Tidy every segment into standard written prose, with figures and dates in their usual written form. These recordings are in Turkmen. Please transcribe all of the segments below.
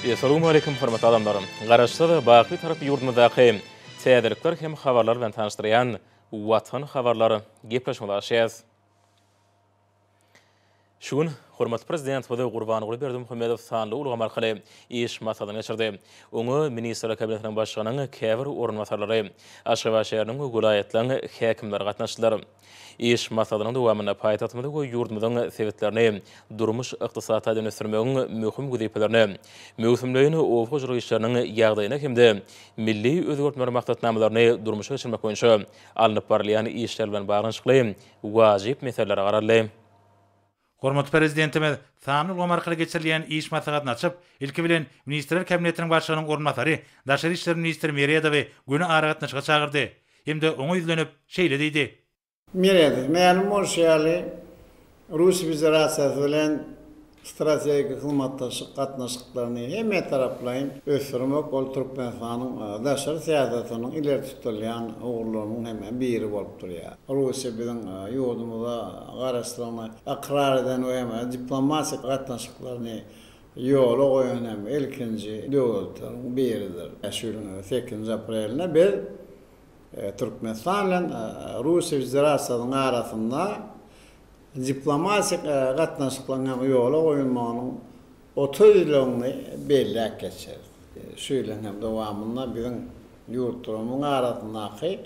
Assalamu alaikum hormatly adamlarym. Garaşda baqy tarapy ýurdumyzdaky täzelikler hem habarlar bilen tanışdyrýan Watan habarlary gepleşmekdeşiz. Şugun hormatly prezident Wada Gurbanoğlu Berdimuhammedow sanly ulga marhaly iş masalyny geçirdi. Oňa ministrler kabinetiniň başlygynyň käbir ornwatarlary, Aşgabat şäheriniň welaýetleriniň häkimleri gatnaşdylar. İş masalynyň dowamyna paýtatmyda we ýurdumyzyň sebetlerini, durmuş ykdysaty dönüşdirmegiň möhüm güzepelerini, möhümleýini owgujulyk işleriniň ýagdaýyna hemde milli özgörtme maksatnamalaryny durmuşa geçirmek boýunça alınıp barylýan işler bilen baglanyşykly wajyp meseleler garaldy. Hormatly prezidentimiz sanly ulgamarkaly geçirilýän iş maslahatyny açyp, ilki bilen ministrler kabinetiniň başlygynyň ornwatary, Daşary işler ministri Meriýedowy güni aragatnaşyga çagyrdy. Hemde oňa ýüzlenip şeýle diýdi. Meriýedow, mänim Morşýaly Rus Federasiýasy bilen strategik hyzmatdaşlyk gatnaşyklaryny hemme taraplaryň ösürmek bol Türkmenistanyň daşary siýasatynyň ileri tutulýan ugurlarynyň hemme biri bolup durýar. Russiýa bilen ýurdumyza garaşdyrma akrar eden we diplomatiýa gatnaşyklaryny ýola goýan hem ilkinji döwletleriň biridir. Şuň 8 aprelinde bir Türkmenistan bilen Russiýa Federasiýasynyň arasynda diplomatik gatnaşyklaryň ýola goýulmagynyň 30 ýylyny belläp geçer. Şeýle hem dowamında biziň ýurtlarymyň arasyndaky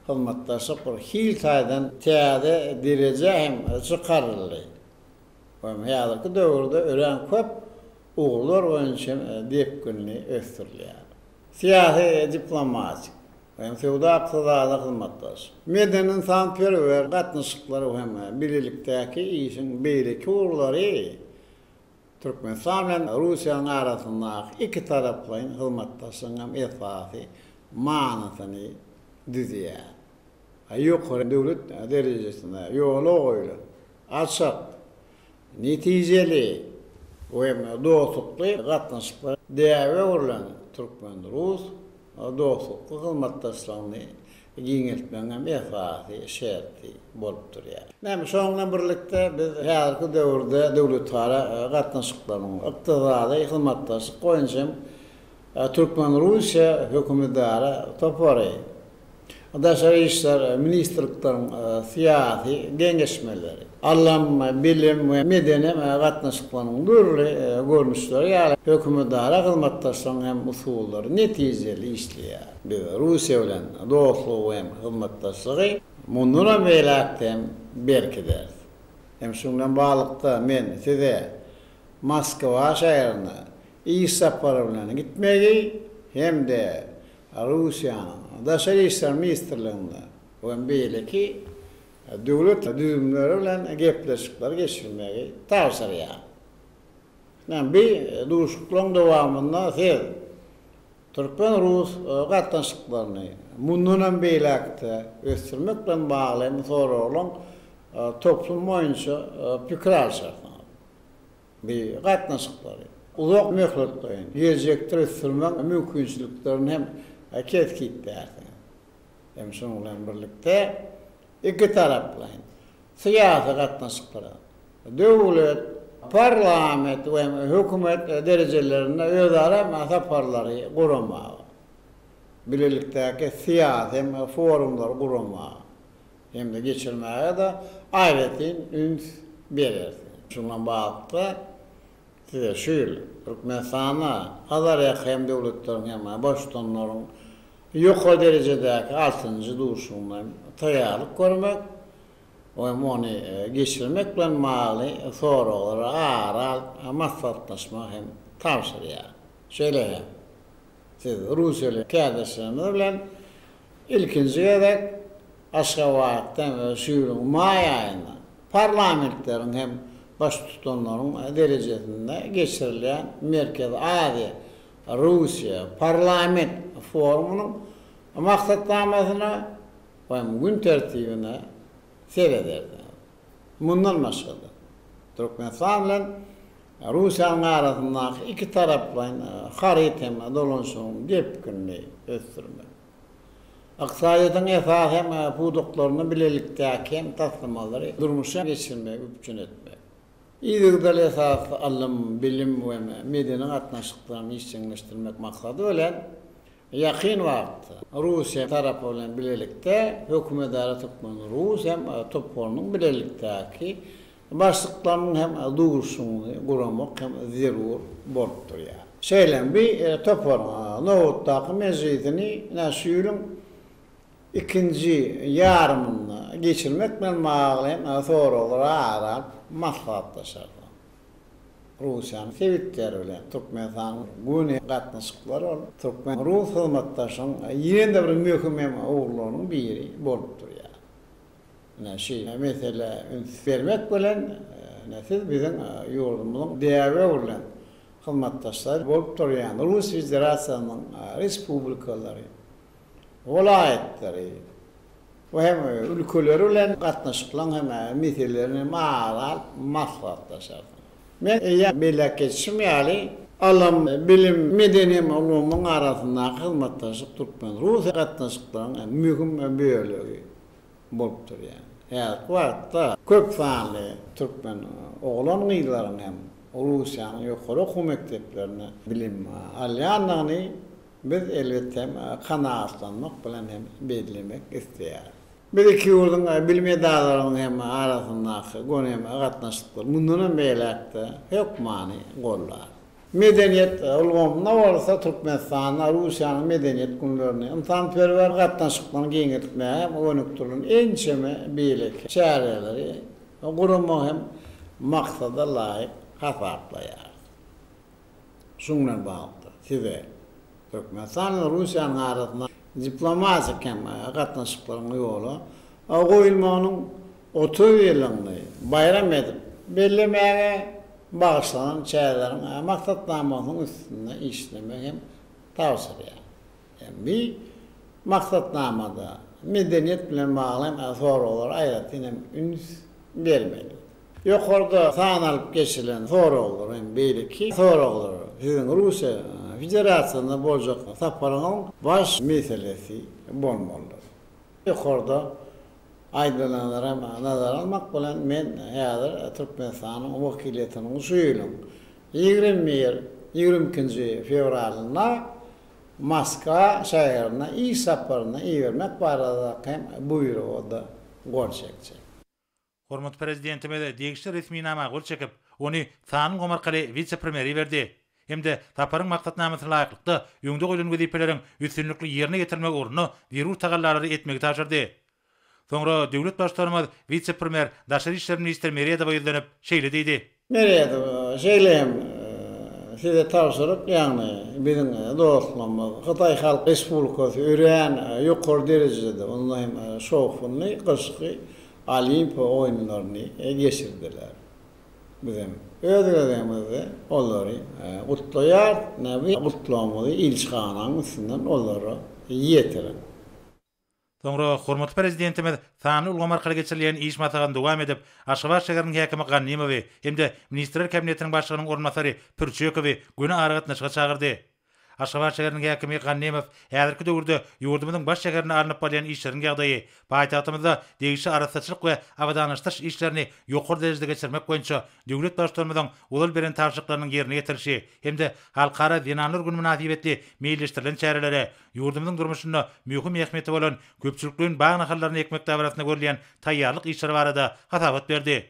hyzmatdaşlyk bir hiltaýdan täze derece hem çykaryldy. Häzirki döwürde ören köp ugurlar boýunça depkinli ösdürilýär. Siýasy diplomatik Fewda ykdysady hyzmatdaş. Medeniň sanperwer gatnaşyklary hem birlikdäki işiň beýleki urlary Türkmenistan bilen Russiýanyň arasyndaky iki taraplaryň hyzmatdaşlygynyň esasy manasyny düzýär. Ýokary döwlet derejesinde ýola goýulan açyk, netijeli we dostlukly gatnaşyklar däwe urulan Türkmen-Rus dostluk hyzmatdaşlygyny giňeltmegiň esasy şerti bolup durýar. Näme şoňla birlikde biz häzirki döwürde döwletlere gatnaşyklaryň ykdysady hyzmatdaşlyk goýunça Türkmen-Russiýa hökümetdäri topary. Daşary işler ministrlikleriň siýasy geňeşmeleri, allam bilim we medeni gatnaşyklaryň dürli görnüşleri ýaly hökümetdäri hyzmatdaşlygyň hem usullary netijeli işleýär. Biz Russiýa bilen dostluk we hyzmatdaşlygy mundan beýlekden berkider. Hem şundan baglykda men size Moskwa şäherine iş sapary bilen gitmegi hemde Russiýanyň Daşary işler ministrliginde we beýleki döwlet düzümleri bilen gepleşikler geçirmegi tawsirýar. Näme bir duşuklaryň dowamynda Türkmen-Rus gatnaşyklaryny mundan beýlekde ösdürmek bilen bagly soragyň toplum boýunça pikir alşarlar. Bir gatnaşyklary uzak möhletleýin, ýerjekde ösdürmek mümkinçiliklerini hem ketkitler. Hem şoň bilen birlikde iki taraplaryň siýasy gatnaşyklary, döwlet, parlament we hökümet derejelerinde özara masaparlary guramagy, birlikdäki siýasy hem forumlar guramagy hem de geçirmäge de aýratyn üns berer. Şoňla bagly size şöyle Türkmenistana hazar hem döwletleriň hem başdanlaryň ýokary derejedäki 6-njy duşuňdan taýýarlyk görmek we mony geçirmek bilen maly soraglary aral maslahatlaşma hem tawsirýar. Şeýle siz Russiýaly kädeşleriniz bilen ilkinji ýerde Aşgabatdan we şuýluň may aýynda parlamentleriň hem baş tutanlaryň derejesinde geçirilýän Merkez Aziýa Russiýa parlament forumunyň maksatnamasyna we gün tertibine serederde. Mundan başga Türkmenistan bilen Russiýanyň arasyndaky iki taraplaryň harytem dolanşygyny depkinli ösdürmek. Aksaýatyň esasy hem puduklaryny bilelikdäki hem taslamалary durmuşa geçirmek mümkin etmek. İýdigdel esas alym, bilim we medeni gatnaşyklaryny işçileşdirmek maksady bilen ýakyn wagtda Russiýa tarapy bilen bilelikde hökümetdara Türkmen Rus hem topgonuň bilelikdäki başlyklarynyň hem duguşyny guramak hem zerur bolup durýar. Şeýlen bir topor nowutdaky mezgidini näşýülüň ikinji ýarymyny geçirmek bilen maglayan soralara arap maslahatlaşar. Russiýanyň sebitleri bilen Türkmenistan güni gatnaşyklary ol. Türkmen Rus hyzmatdaşyň ýene bir möhüm owlarynyň biri bolup durýar. Näşi mesele vermek bilen näsiz biziň ýurdumyzyň däwe bilen hyzmatdaşlar bolup durýan Rus Federasiýasynyň respublikalary, vilayetleri we hem ülkeleri bilen gatnaşyklaryň hem meselelerini maral maslahatlaşar. Men belki geçmýäli alam bilim medeni ulumyň arasynda hyzmatdaşyk Türkmen Rus gatnaşyklaryň mühim bölegi bolup durýar. Ýa wagtda köp sanly Türkmen oglan gyýlaryň hem Russiýanyň ýokary okuw mekdeplerini bilim alýanlygyny biz elbetde kanaatlanmak bilen hem bellemek isleýär. Bir iki ýurduň bilim edalarynyň hem arasyndaky gönem gatnaşyklar mundan beýlekde hep many gollar. Medeniýet ulgamyna bolsa Türkmenistana Russiýanyň medeniýet günlerini imtanperwer gatnaşyklaryny geňirtmäge hem önükdirilen ençeme beýlek çäreleri gurama hem maksada laýyk hasaplaýar. Şundan bagly size Türkmenistan we Russiýanyň arasynda diplomatik hem gatnaşyklaryň ýolu goýulmagynyň 30 ýylyny bayram edip bellemäge bagşlanan çärelerin maksatnamasynyň üstünde işlemek hem tawsiýa. Bir maksatnamada medeniýet bilen baglan soralar aýratyn hem üns bermeli. Ýokarda sanalyp geçilen soralar hem beýleki soralar siziň Russiýa Federasiýasyna boljak saparynyň baş meselesi bolmaly. Ýokarda aýdylanylara nazar almak bilen men häzir Türkmenistanyň wakiliýetiniň suýulyň 22-nji fevralyna Moskwa şäherine iş saparyna iýermek barada hem buýrugy gol çekdi. Hormat prezidentime de degişli resmi nama gol çekip, onu Sanyl Gomarkaly vice-premieri berdi. Hemde taparyň maksatnamasyna laýyklykda ýöňde goýulan wezipeleriň üstünlikli ýerine getirmek ugruna derur tagallary etmegi taşyrdy. Soňra döwlet başlarymyz vice-premier Daşary işler ministri Merýedowa ýüzlenip şeýle diýdi. Merýedowa şeýlem size taşyryp ýagny biziň dostlarymyz Hytaý Halk Respublikasy ören ýokary derejede onda hem şowfunly gyşky Olimpiya oýunlaryny geçirdiler. Bizim ödegemizi olary gutlaýar, näbi gutlamady ilçhanaň üstünden olary ýetirin. Soňra hormat prezidentimiz Sanyl Gomarkaly geçirilýän iş masagyny dowam edip, Aşgabat şäheriniň häkimi Gannymowy hemde ministrler kabinetiniň başlygynyň ornmasary Pürçekowy güni aragatnaşyga çagyrdy. Aşgabat şäheriniň häkimi Gannymow häzirki döwürde ýurdumyzyň baş şäherine alınıp bolýan işleriň ýagdaýy, paýtagtymyzda degişli arasaçylyk we awadaňlaşdyryş işlerini ýokary derejede geçirmek boýunça döwlet başlarymyzyň ulal beren tarşyklarynyň ýerine ýetirişi hemde halkara dinanlar günü münasibetli meýilleşdirilen çärelere ýurdumyzyň durmuşyna möhüm ähmiýeti bolan köpçülikliň bagnahallaryny ekmek dawratyna görülýän taýýarlyk işleri barada hatabat berdi.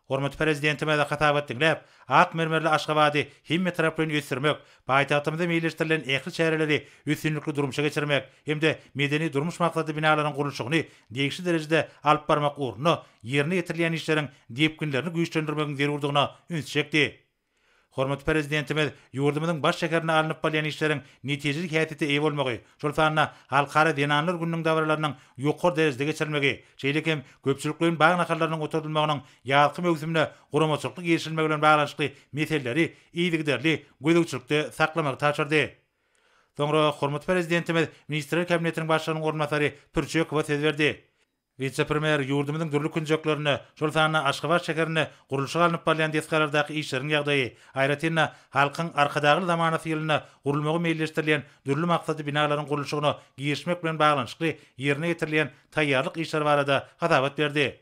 Hormat prezidentime de hatabat dinläp, ak mermerli Aşgabaty himmet tarapyny ösürmek, paýtagtymyzda meýilleşdirilen ähli çäreleri üstünlikli durmuşa geçirmek hemde medeni durmuş maksady binalaryň gurulşygyny degişli derejede alyp barmak ugruna ýerine ýetirilýän işleriň diýipkinlerini güýçlendirmegiň zerurdygyna üns çekdi. Hormat prezidentimiz ýurdumyzyň baş şäherine alınıp bolýan işleriň netijelik häsiýeti eý bolmagy, şol sanna halkara dinanlar günüň dawralarynyň ýokary derejede geçirilmegi, şeýlekem köpçülikliň bagnahallarynyň oturdylmagynyň ýalky mövsümine guramaçyklyk ýeşilmegi bilen baglanşykly meseleleri iýdigderli gözükçülükde saklamak taşyrdy. Soňra hormat prezidentimiz ministrler kabinetiniň başlygynyň ornmasary Pürçekowa söz berdi. Vice-premier ýurdumyzyň dürli künjeklerini, şol sanna Aşgabat şäherine gurulşyga alınıp bolýan deskarlardaky işleriň ýagdaýy, aýratynda halkyň arkadagy zamanasy ýylyna gurulmagy meýilleşdirilýän dürli maksady binalaryň gurulşygyna girişmek bilen baglanşykly ýerine ýetirilýän taýýarlyk işler barada hatabat berdi.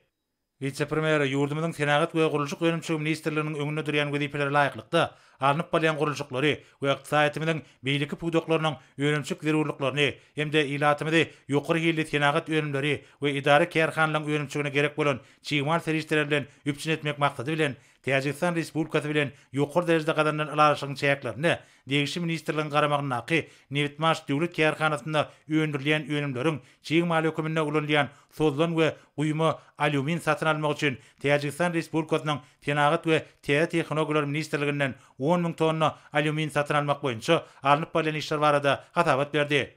Vice-premier yurdumyzyň Senagat we Gurulşyk Önümçüligi ministrliginiň öňünde durýan wezipeleri laýyklykda alınıp bolýan gurulşyklary we ykdysatymyzyň beýleki puwdoklarynyň önümçük zerurlyklaryny hemde ilatymyzy ýokary hilli Senagat önümleri we idare kärhanlaryň önümçügine gerek bolan çygymal serişleri bilen üpçün etmek maksady bilen Täjikistan Respublikasy bilen ýokary derejede gadanan alaşygyň çäklerini Degişi ministrligiň garamagynaky Nevitmaş döwlet kärhanasynda öndürilýän önümleriň çygymal hökümine ulanýan sozlan we guýma alümin satyn almak üçin Täjikistan Respublikasynyň Senagat we Tehnologiýalar ministrliginden 10.000 tonna alümin satyn almak boýunça alınıp bolýan işler barada hatabat berdi.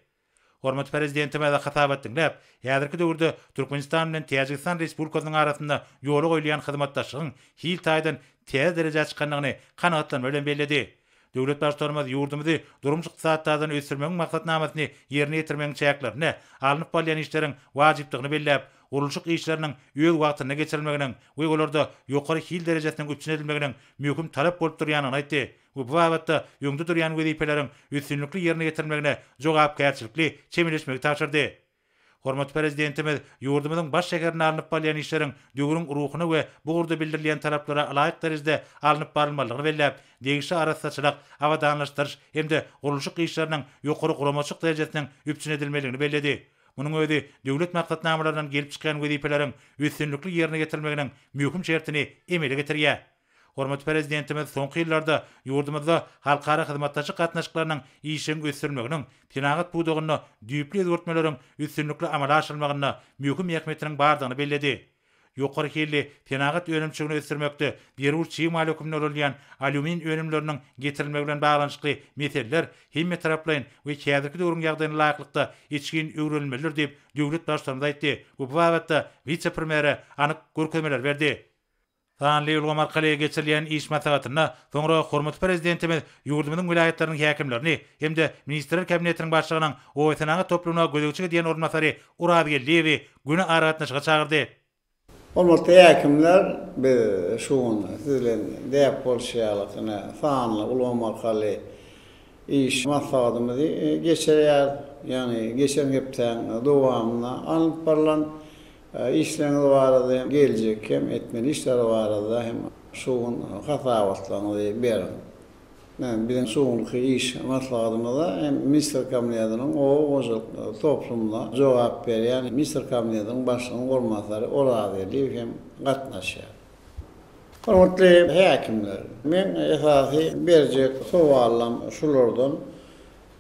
Hormat prezidentime de hatabat dinläp, häzirki döwürde Türkmenistan bilen Täjikistan Respublikasynyň arasynda ýoly goýulýan hyzmatdaşlygyň hil taýdan täze derejä çykanlygyny kanagatlanma bilen bellädi. Döwlet başlarymyz ýurdumyzy durumçy ykdysatydan ösürmek maksatnamasyny ýerine ýetirmeň çäklerini alınıp bolýan işleriň wajypdygyny belläp, gurulşyk işleriniň öz wagtyna geçirilmeginiň we olarda ýokary hil derejesiniň üçin edilmeginiň möhüm talap bolup durýanyny aýtdy. Bu babatda ýöňde durýan wezipeleriň üstünlikli ýerine ýetirmegine jogapkärçilikli çemeleşmegi tapşyrdy. Hormat prezidentimiz ýurdumyzyň baş şekerini alınıp bolýan işleriň döwrüň ruhuny we bu gurda bildirilýän taraplara laýyk derejede alınıp barylmalygyny belläp, degişi arassaçylyk, awadanlaşdyryş hemde gurulşyk işleriniň ýokary guramaçyk derejesiniň üpçün edilmeligini belledi. Munyň özi döwlet maksatnamalaryndan gelip çykan wezipeleriň üstünlikli ýerine getirilmeginiň möhüm şertini emele getirýär. Hormat prezidentimiz soňky ýyllarda ýurdumyzda halkara hyzmatdaşyk gatnaşyklarynyň işin ösürmeginiň, Senagat puwdogyny düýpli özgörtmeleriň üstünlikli amala aşyrylmagyna möhüm ähmiýetiniň bardygyny belledi. Ýokary hilli Senagat önümçügini ösürmekde derur çygymal hökümine ulanýan alümin önümleriniň getirilmegi bilen baglanyşykly meseleler hemme taraplaryň we häzirki döwrüň ýagdaýyna laýyklykda içgin öwrülmelidir diýip döwlet başlarymyz aýtdy. Bu babatda vice-premier anyk görkezmeler berdi. Sanly ulgam arkaly geçirilýän iş maslahatyna soňra hormat prezidentimiz ýurdumyzyň vilayetleriniň häkimlerini hemde ministrler kabinetiniň başlygynyň o Senagat toplugyna gözegçi diýen ornmasary Urabiýe Lewi güni aratnaşyga çagyrdy. Hormatly häkimler bir şuň sizlen diýip bolşýarlygyna sanly ulgam arkaly iş maslahatymyzy geçirýär. Ýani geçen hepden dowamyna alyp barılan işleriniz barada gelecek hem etmeli işler barada hem şuun hatavatlarını berin. Yani bizim şuunki iş maslahatımızda hem Minister Kabineti'nin o toplumda cevap veren Minister Kabineti'nin başkanı olmaları oradaydı hem katnaşıyor. Hormatly häkimler, men esasy berjek sowalam şulardan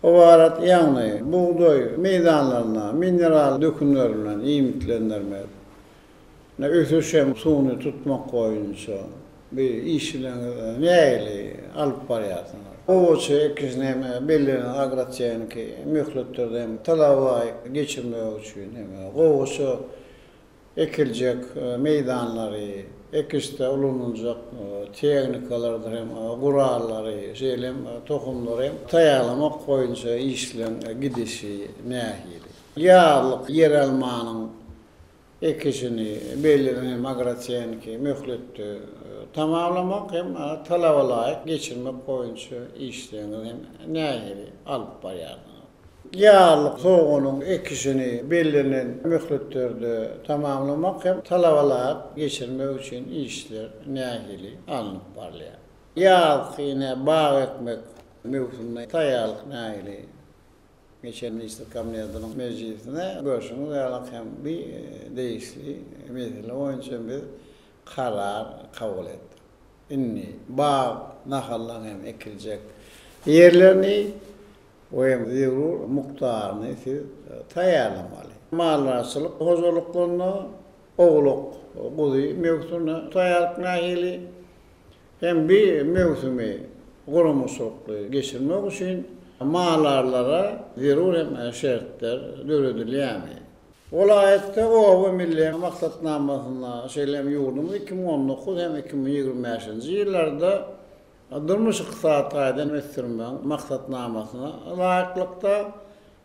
owarat ýagny buğdoy meydanlaryna mineral dökümler bilen iýmitlendirmek. Ösüşem suwny tutmak boýunça bir işlerini näýeli alyp barýarsyňlar. Owaçy ekizleme belli agratiýanyky möhletlerden talaby geçirmek üçin owaçy ekiljek meydanlary ekiste ulunacak teknikalardır hem gurallary, jelim tohumlary taýýarlamak boýunça işlen gidişi nähili. Ýarlyk yer almanyň ekişini belli hem agratiýanyky möhletde tamamlamak hem talaba laýyk geçirmek boýunça işlerini hem nähili alyp barýardy. Ýarlyk soğunyň ekişini belirlenen möhletlerde tamamlamak hem talabalar geçirmek üçin işler nähili alyp barýar. Ýarlyk ýene bağ etmek mewzumyna taýýarlyk nähili geçen Minister Kabineti'nin meclisine görüşüňiz ýarlyk hem bir değişli mesele boýunça bir karar kabul etdi. Inni bağ nahallar hem ekiljek yerlerini o hem zerur muktarını siz taýýarlamaly. Mallarçylyk hozurluklarına, oğluk, gudy mewzuna taýýarlyk nähili hem bir mewzumy guramaçykly geçirmek üçin mallarlara zerur hem şertler döredilýärmi. Olayetde o milli maksatnamasyna şeýlem ýurdumyz 2019 hem 2025-nji ýyllarda durmuş ykdysatydan ösürmek maksatnamasyna laýyklykda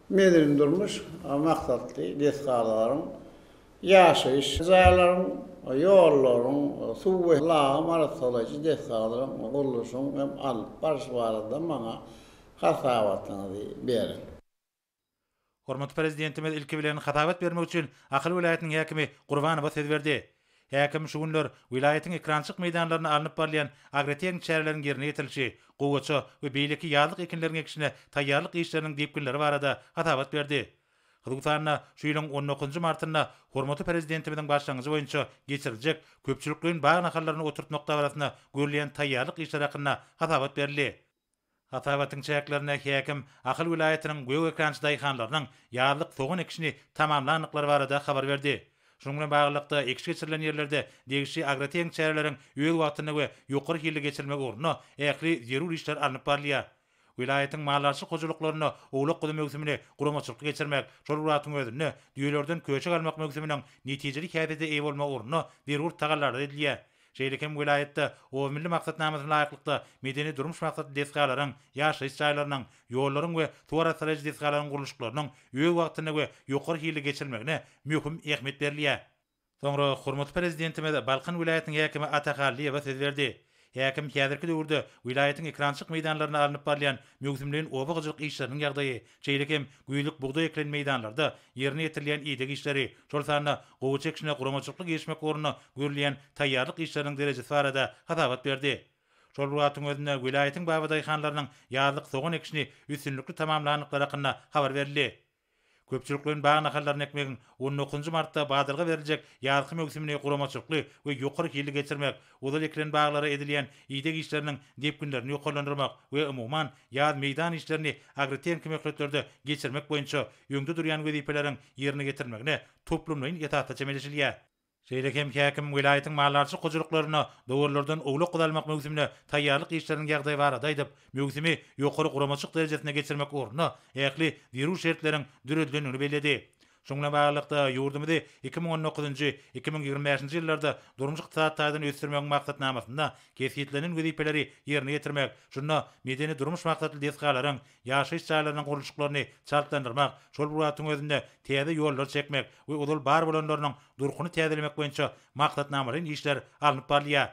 medrin durmuş maksatly desgalaryň ýaşaýyş jaýlaryň, ýollaryň, suw we lağım arasyndaky desgalaryň gurulşyny hem alyp barış barada maňa hasabatyny berin. Hormat prezidentimiz ilki bilen hatabat bermek üçin Akyl vilayetiniň häkimi Gurbanowa söz berdi. Häkim şu günler vilayetin ekrançyk meýdanlaryna alınıp barlayan agroteknik çärelerin ýerine ýetilişi, gowaça we beýleki ýazlyk ekinleriň ekişine taýýarlyk işleriniň diýipginleri barada hatabat berdi. Kyrgyzstanda şu ýylyň 19 martynda hormatly prezidentimiziň başlangyjy boýunça geçiriljek köpçülikliň baý nahallaryny oturtmakda barasyna görülen taýýarlyk işler hakynda hatabat berildi. Hatabatyň çäklerine häkim Akyl vilayetiniň göw ekrançy daýhanlarynyň ýazlyk soğun ekişini tamamlanyklar barada habar berdi. Şonuň bilen baglykda ekişi geçirilen ýerlerde degişi agroteknik çäreleriň öýül wagtyna we ýokary hili geçirmek ornuny ähli zerur işler alınıp barlýar. Vilayetiň mallarçy hojalyklaryna ogluk gydy mögsümini guramaçylyk geçirmek, şol wagtyň özünde düýelerden köçek almak mögsüminiň netijeli häzede eý bolmak ornuny zerur tagallarda edilýär. Şeýlekem vilayetde o milli maksatnamasyna laýyklykda medeni durmuş maksatly desgalaryň, ýaşaýyş jaýlarynyň, ýollaryň we tuwara saraýy desgalaryň guruluşlarynyň öýül wagtyna we ýokary hili geçirmegine möhüm ähmiýet berilýär. Soňra hormatly prezidentimiz Balkan vilayetiniň häkimi Atakallyýewa söz berdi. Häkim häzirki döwürde vilayetiň ekrançyk meýdanlaryna alınıp barlayan mögsümliğin obagajylyk işleriniň ýagdaýy, şeýlekem güýlük bugdaý eklen meýdanlarda ýerine ýetirilýän iýdek işleri, şol sanda gowy çekişine guramaçylyk geçmek ornuny görülen taýýarlyk işleriniň derejesi barada hatabat berdi. Şol wagtyň özünde vilayetiň baý daýhanlarynyň ýazlyk soğun ekişini üstünlükli tamamlanyklar hakynda habar berildi. Köpçüliklerin baý nahallaryny ekmegiň 19 martda badalga beriljek ýazgy mögsümini guramaçylykly we ýokary hili geçirmek, ozal eklen baglara edilýän iýdek işleriniň depginlerini ýokarlandyrmak we umumyň ýaz meýdan işlerini agroteknik möhletlerde geçirmek boýunça ýöňde durýan wezipeleriň ýerine getirmegine toplumlaryň ýetatda çemelişilýär. Şeýlekem häkim vilayetiň mallarçy hojalyklaryna döwürlerden ogluk gydalmak mögsümine taýýarlyk işleriniň ýagdaýy barada aýdyp, mögsümi ýokary guramaçyk derejesine geçirmek ornuny ähli zerur şertleriň düredilýänini bellädi. Şoňla baglykda ýurdumyzy 2019-2025 ýyllarda durmuş ykdysadyň ösdürmek maksatnamasynda kesýetlenen wezipeleri ýerine getirmek, şunda medeni durmuş maksatly desgalaryň, ýaşaýyş jaýlarynyň guruluşlaryny çaltlandyrmak, şol wagtyň özünde täze ýollar çekmek we ozal bar bolanlarynyň durkuny täzelemek boýunça maksatnamalyň işler alınıp barlýar.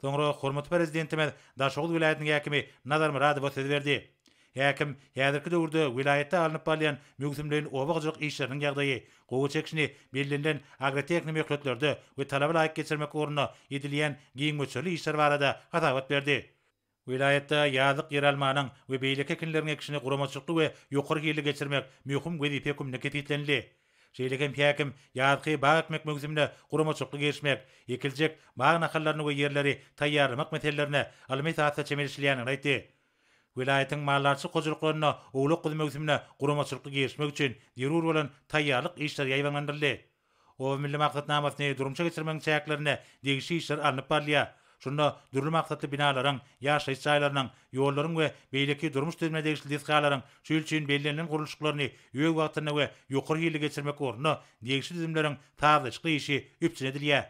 Soňra hormatly prezidentimiz Daşoğul vilayetiniň häkimi Nazar Muradow söz berdi. Häkim häzirki döwürde vilayetde alınıp barlayan mögsümliğin obagajylyk işleriniň ýagdaýy, gowy çekişini bellenlen agroteknik möhletlerde we talaba laýyk geçirmek ornuny edilýän giňmeçli işler barada hatabat berdi. Vilayetde ýazlyk ýer almanyň we beýleki ekinleriň ekişini guramaçylykly we ýokary hili geçirmek möhüm wezipe kümneki etlenildi. Şeýlekem häkim ýazgy baý ekmek mögsümine guramaçylykly geçmek, ekiljek baý nahallaryny we ýerleri taýýarlamak meselelerine almy-satda çemelişilýänini aýtdy. Vilayetiň mallarçy hojalyklaryna ogluk gydy mögsümine guramaçylykly geçmek üçin zerur bolan taýýarlyk işler ýaýwanlandyryldy. O milli maksatnamasyny durumça geçirmeň çäklerine degişi işler alınıp barlýar. Şunda dürli maksatly binalaryň, ýaşaýyş jaýlarynyň, ýollaryň we beýleki durmuş düzmine degişli desgalaryň şu ýyl üçin bellenlen guruluşlaryny öýül wagtyna we ýokary hili geçirmek ornuny degişli düzümleriň taýyarlyşyk işi üpçün edilýär.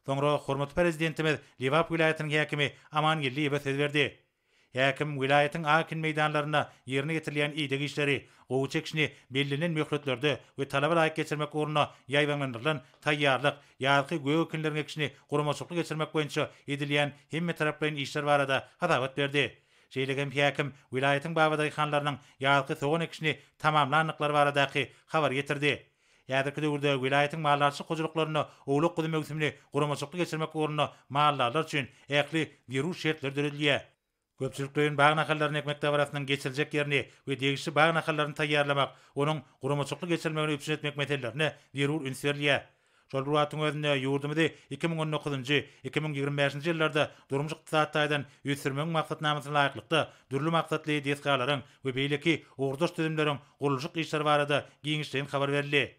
Soňra hormatly prezidentimiz Liwap vilayetiniň häkimi Amangilliýewa söz berdi. Häkim vilayetiň akin meýdanlaryna ýerine getirilýän iýdek işleri, gowy çekişini bellenlen möhletlerde we talaba laýyk geçirmek ornuny ýaýwanlandyrylan taýýarlyk, ýazgy göw ekinleriň ekişini guramaçylykly geçirmek boýunça edilýän hemme taraplaryň işler barada hatabat berdi. Şeýlekem häkim vilayetiň baý daýhanlarynyň ýazgy soğun ekişini tamamlanyklar baradaky habar getirdi. Ýazyrky döwürde vilayetiň mallarçy hojalyklaryna ogluk gydy mögsümini guramaçylykly geçirmek ornuny mallarlar üçin ähli zerur şertler düredilýär. Köpçüliklerin baý nahallaryny ekmekde barasynyň geçiljek ýerini we degişli baý nahallaryny taýýarlamak, onuň guramaçylykly geçirmegini üpçün etmek meselelerine zerur üns berilýär. Şol wagtyň özünde ýurdumyzy 2019-2025 ýyllarda durmuş ykdysadyň ösdürmek maksatnamasyna laýyklykda dürli maksatly desgalaryň we beýleki orduş düzümleriň guruluşyk işleri barada giňişden habar berildi.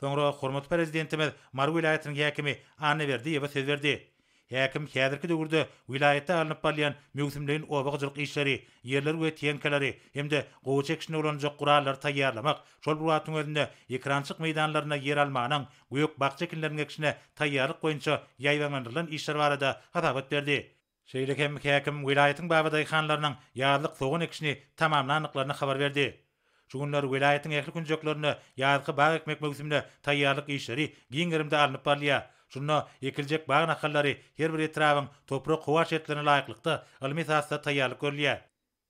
Soňra hormatly prezidentimiz Mar vilayetiniň häkimi Anneberdiýewa söz berdi. Häkim häzirki döwürde vilayetde alınıp barlayan mögsümliğin obagajylyk işleri, ýerler we teňkeleri hemde gowy çekişine ulanjak gurallar taýýarlamak, şol wagtyň özünde ekrançyk meýdanlaryna ýer almanyň göýük bakça ekinleriniň ekişine taýýarlyk boýunça ýaýwanlandyrylan işler barada hatabat berdi. Şeýlekem häkim vilayetiň baý daýhanlarynyň ýazlyk soğun ekişini tamamlanyklaryny habar berdi. Şu günler vilayetiň ähli günjeklerini ýazgy baý ekmek mögsümine taýýarlyk işleri giňerimde alınıp barlýar. Şunda ekiljek baý nahallary her bir etrabyň toprak howa şertlerine laýyklykda almy-satda taýýarlyk görülýär.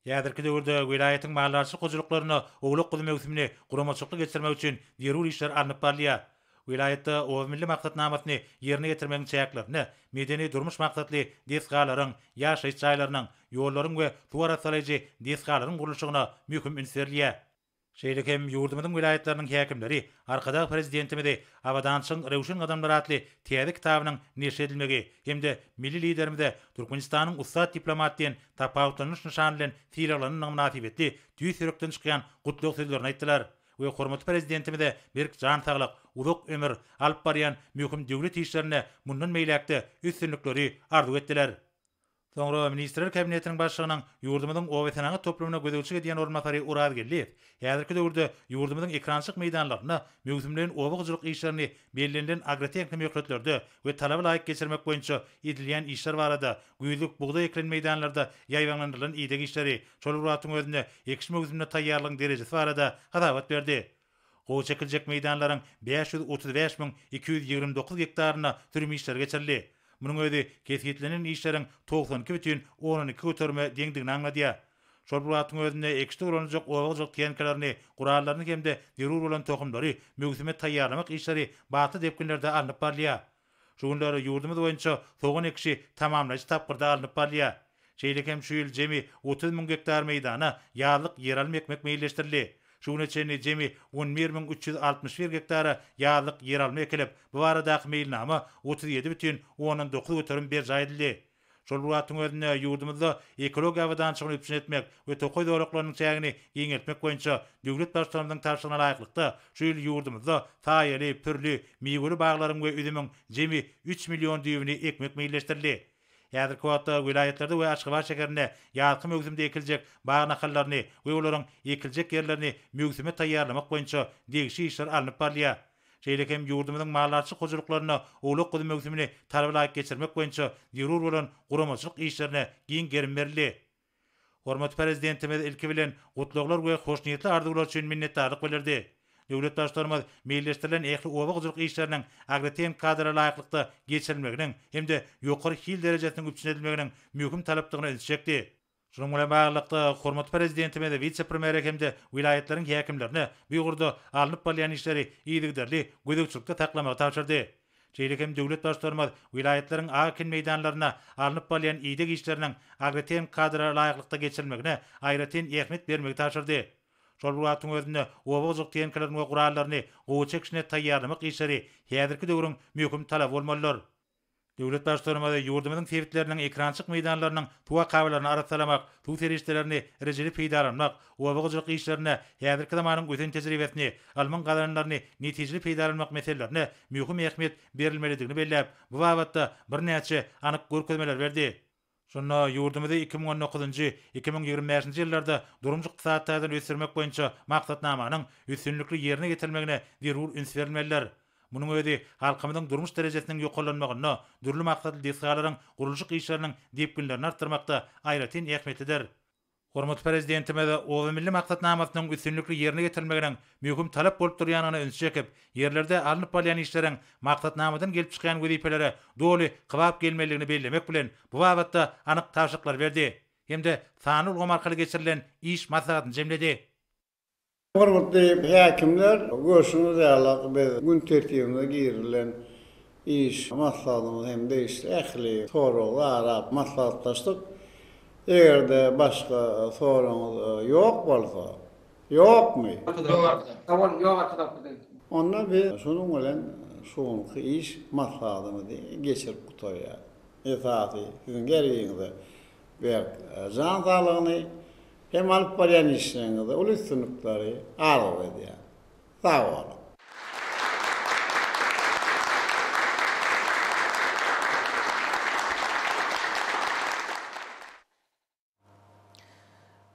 Ýazyrky döwürde vilayetiň mallarçy hojalyklaryna ogluk gydy mögsümini guramaçylykly geçirmek üçin zerur işler alınıp barlýar. Vilayetde o milli maksatnamasyny ýerine getirmegiň çäklerini, medeni durmuş maksatly desgalaryň, ýaşaýyş jaýlarynyň, ýollaryň we suwara salaýjy desgalaryň gurulşygyna möhüm ünsürliýär. Şeýle hem ýurdumyzyň vilayetleriniň häkimleri arkada prezidentimizi awadançyň rewşin adamlar atly täze kitabynyň neşr edilmegi hemde milli liderimize Türkmenistanyň ustad diplomatiyyn tapawutlanýyş nişany bilen fiýralanyň münasibetli düýs ýürekden çykan gutluk sözlerini aýtdylar. We hormatly prezidentimize berk jan saglyk, uzak ömür alyp barýan möhüm döwlet işlerine mundan meýlekde üstünlikleri arzu etdiler. Soňra Ministrler Kabinetiniň başlygynyň ýurdumyzyň owetanaňy toplumyna gödegçi edýän ornatary Urad Gelliýew, häzirki döwürde ýurdumyzyň ekrançyk meýdanlaryna möhümlerin owagçylyk işlerini bellenlen agrotechnik möhletlerde we talaba laýyk geçirmek boýunça edilýän işler barada güýlük buğda eklen meýdanlarda ýaýwanlandyrylan ýedek işleri şol Uratyň özüne ekiş möhümine taýýarlygyň derejesi barada hadabat berdi. Gowy çekiljek meýdanlaryň 535.229 hektaryna türüm işler geçirildi. Munyň özi kesgitlenen işleriň 92,12 götürme deňdigini aňladýar. Şol Uratyň özünde ekişde uranjak owagçylyk teňkelerini, gurallaryny hemde zerur bolan tohumlary möhüme taýýarlamak işleri baty depkinlerde alınıp barlýar. Şu günleri ýurdumyz boýunça soğan ekişi tamamlaýyş tapgyrda alınıp barlýar. Şeýle hem şu ýyl jemi 30.000 hektar meýdana ýarlyk yer alma ekmek meýilleşdirildi. Şuna çeni jemi 11.361 hektara ýarlyk yer alma ekilip, bu aradaky meýilnama 37,9 götürüm ber jaýdyldy. Şol Uratyň özüne ýurdumyzda ekologiýa awadançylygyny üpçün etmek we tokoý dowlaklarynyň çägini giňeltmek boýunça döwlet başçylarynyň tarşygyna laýyklykda şu ýyl ýurdumyzda taýýaly, pürli, meýweli baglaryň we üzümiň jemi 3 million düýbini ekmek meýilleşdirildi. Häzirki wagtda vilayetlerde we Aşgabat şäherinde ýalky mögzümde ekiljek bag nahalaryny we olaryň ekiljek ýerlerini mögzüme taýýarlamak boýunça degişi işler alınıp barlýar. Şeýle hem ýurdumyzyň mallarçy gojalyklaryna owluk gyzy mögzümini talaba laýyk geçirmek boýunça zerur bolan guramaçylyk işlerine giň gerim berildi. Hormatly prezidentimiz ilki bilen gutluklar we hoşniýetli arzuwlar üçin minnetdarlyk bildirdi. Döwlet başlarymyz meýilleşdirilen ähli owagçylyk işleriniň agrotechnik kadra laýyklykda geçirilmeginiň hemde ýokary hil derejesiniň üpçün edilmeginiň möhüm talapdygyny ölçekdi. Şunun bilen baglykda hormatly prezidentimiz vice-premier hemde vilayetleriň häkimlerini bu ýurda alınıp barýan işleri ýygyderli gödegçilikde taklamagy tapşyrdy. Şeýle hem döwlet başlarymyz vilayetleriň akin meýdanlaryna alınıp barýan ýedek işleriniň agrotechnik kadra laýyklykda geçirilmegine aýratyn ähmiýet bermegi tapşyrdy. Şol Uratyň özüne owagçylyk teňkelerini we gurallaryny gowy çekişine taýýarlamak işleri häzirki döwrüň möhüm talap bolmalylar. Döwlet başlarymyz ýurdumyzyň sebitleriniň ekrançyk meýdanlarynyň tuwa kabalaryny aratsalamak, tuw serişlerini rejeli peýdalanmak, owagçylyk işlerine häzirki zamanyň gözen tejribesini, alman galanlaryny netijeli peýdalanmak meselelerini möhüm ähmiýet berilmelidigini belläp, bu wagtda birnäçe anyk görkezmeler berdi. Şonda ýurdumyzda 2019-2025 ýyllarda durumjy ykdysadydan ösürmek boýunça maksatnamanyň üstünlikli ýerine getirilmegine zerur üns berilmeliler. Munyň özi halkymyzyň durmuş derejesiniň ýokarlanmagyna, dürli maksatly desgalaryň gurulşyk işleriniň depkinlerini artdyrmakda aýratyn ähmiýetlidir. Hormatly prezidentimiz o milli maksatnamasynyň üstünlikli ýerine getirilmeginiň möhüm talap bolup durýanyny öňe çekip, ýerlerde alınıp barýan işleriň maksatnamadan gelip çykan wezipelere doly kybap gelmeligini bellemek bilen bu wagtda anyk taşyklar berdi. Hemde sany ulgam arkaly geçirilen iş maslahatyny jemledi. Hormatly häkimler, görüşüňiz ýaly biz gün tertibine girilen iş maslahatyny hemde iş ähli soralar, arap maslahatlaşdyk. Egerde başga soraňyz ýok bolsa, ýokmy? Tamam, ýok arkadaş. Onda biz şunun bilen şuňky iş maslahatyny geçirip gutaýar. Esasy siziň geriňizde berk jan sağlygyny hem alyp barýan işleriňizde ol üstünlikleri arz edýär. Sag bolun.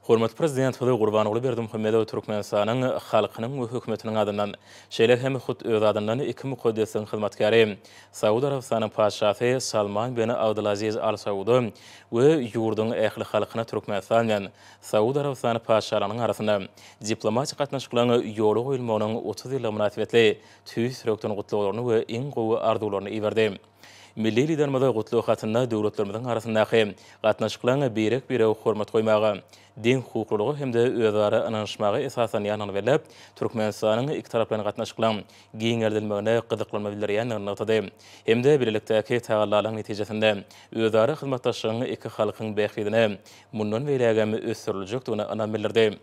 Hormatly prezident Hudaý Gurbanoğlu Berdimuhammedow Türkmenistanyň halkynyň we hökümetiniň adyndan şeýle hem hut öz adyndan iki mukaddesiň hyzmatkary Saudy Arabistanyň paşasy Salman bin Abdulaziz Al Saud we ýurduň ähli halkyna Türkmenistan bilen Saudy Arabistany paşalarynyň arasynda diplomatik gatnaşyklaryň ýoly goýulmagynyň 30 ýyla münasibetli tüýs rökden gutluglaryny we iň gowy arzuwlaryny iberdi. Milli lidermada gutlu hatynda döwletlerimizin arasyndaky gatnaşyklaryň birek-birek hormat goýmagy, din hukuklugy hemde özara anlaşmagy esasan ýanyny berip, Türkmenistanyň iki taraplaryň gatnaşyklaryň giňerdilmegine gyzyklanma bildirýän nagtady. Hemde birlikdäki tagallaryň netijesinde özara hyzmatdaşlygyň iki halkyň bähligine mundan beýlegem ösdüriljekdigine anam bildirdi.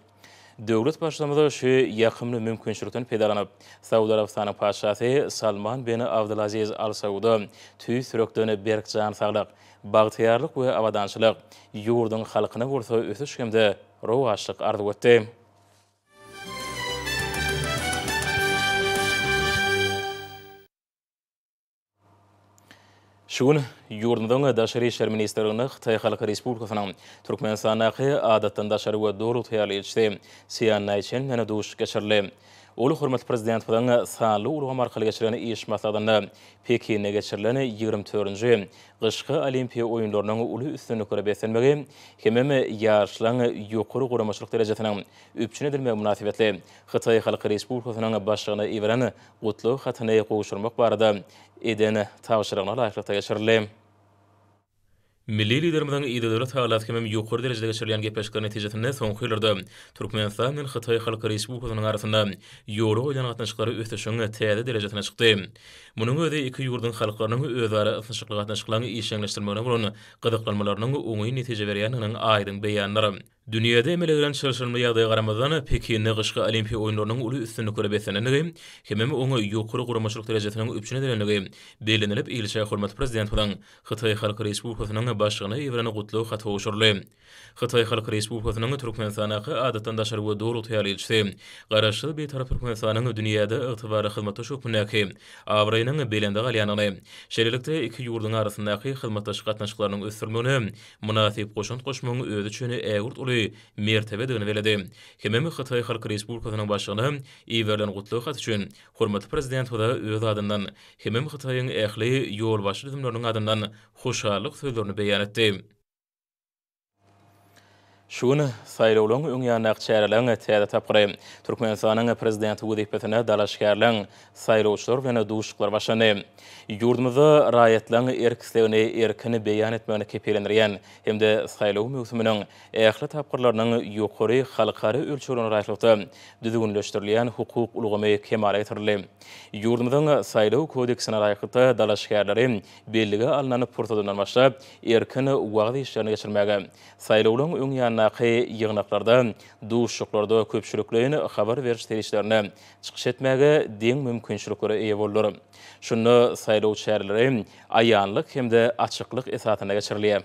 Döwlet başçylygynda şu ýakymly mümkinçilikden peýdalanyp, Saudiýa Arabistanyň paşasy Salman bin Abdulaziz Al Sauda tüý sürekden berkjan saglyk, bagtyarlyk we awadançylyk ýurduň halkyna bolsa ösüş hemde rowaşlyk arzuw etdi. Şuň ýurdumyň daşary işler ministrligini Hytaý Halky Respublikasynyň Türkmenistanaky adatdan daşary we dowlat ýaly Siyan Naýçen mene duş geçirli. Ulu hormat prezident bilen sanly ulgam arkaly geçiren iş maslahatyny Pekin'e geçirilen 24-nji Gyşky Olimpiýa oýunlarynyň uly üstünlikleri besenmegi hemem ýaşlaryň ýokary guramaçylyk derejesiniň üpçün edilmegi münasibetli Hytaý Halky Respublikasynyň başlygyna iwren gutlu hatyny goşurmak barada edeni tawşyrygyna laýykly geçirildi. Milli liderimizden idadara tağlat kemem ýokary derejede geçirilen gepleşikler netijesinde soňky ýyllarda Türkmenistan bilen Hytaý Halky Respublikasynyň arasynda ýoly goýulan gatnaşyklary ösdüşiň täze derejesine çykdy. Munyň özi iki ýurdun halklarynyň özara gatnaşykly gatnaşyklaryny işleňleşdirmegine bolan gyzyklanmalarynyň oňy netije berýäniniň aýdyn beýanlary. Dünyada emele çalışılma ýagdaýa garamazdan Pekin'de Gyşky Olimpiýa oýunlarynyň uly üstünlikleri besenenligi hemem oňa ýokary guramaçylyk derejesiniň üpçün edilenligi belenilip ilçe hormat prezident bilen Hytaý Halky Respublikasynyň başlygyna iwreni gutlu hat goşurly. Hytaý Halky Respublikasynyň Türkmenistanaky adatdan daşary we dowlat ýaly elçisi garaşly betarap Türkmenistanyň dünýäde ygtybary hyzmatdaş hökümnäki awraýynyň belende galýanyny şeýlelikde iki ýurdun arasyndaky hyzmatdaş gatnaşyklarynyň ösdürmegine munasip goşunt goşmagyň özü üçin ägurt mertebe döne veledi. Hemem Hytaý Halky Respublikasynyň başlygyna iwrelen gutlu hat üçin hormatly prezident we öz adyndan hemem Hytaýyň ähli ýolbaşy düzümleriniň adyndan hoşallyk sözlerini beýan etdi. Şuny saýlawlaryň öňýanyk çäreleň täze tapgyry Türkmenistanyň prezidenti wezipetine dalaşgärleň saýlawçylar bilen duşuklar başlandy. Ýurdumyzda raýatlaryň erkisligini erkini beýan etmegine kepelendirýän hemde saýlaw möhsüminiň ähli tapgyrlarynyň ýokary halkary ölçülerine raýatlykda düzgünleşdirilýän hukuk ulgamy kemale getirildi. Ýurdumyzyň saýlaw kodeksine raýatly dalaşgärleri bellige alanyp purtadan başlap erkin wagty işlerini geçirmäge saýlawlaryň öňýanyk ýygnaklarda duşuklarda köpçüliklerini habar beriş terişlerini çykyş etmäge deň mümkinçilikleri eýe boldur. Şunu saýlaw şäherleri aýanlyk hemde açyklyk esatyna geçirilýär.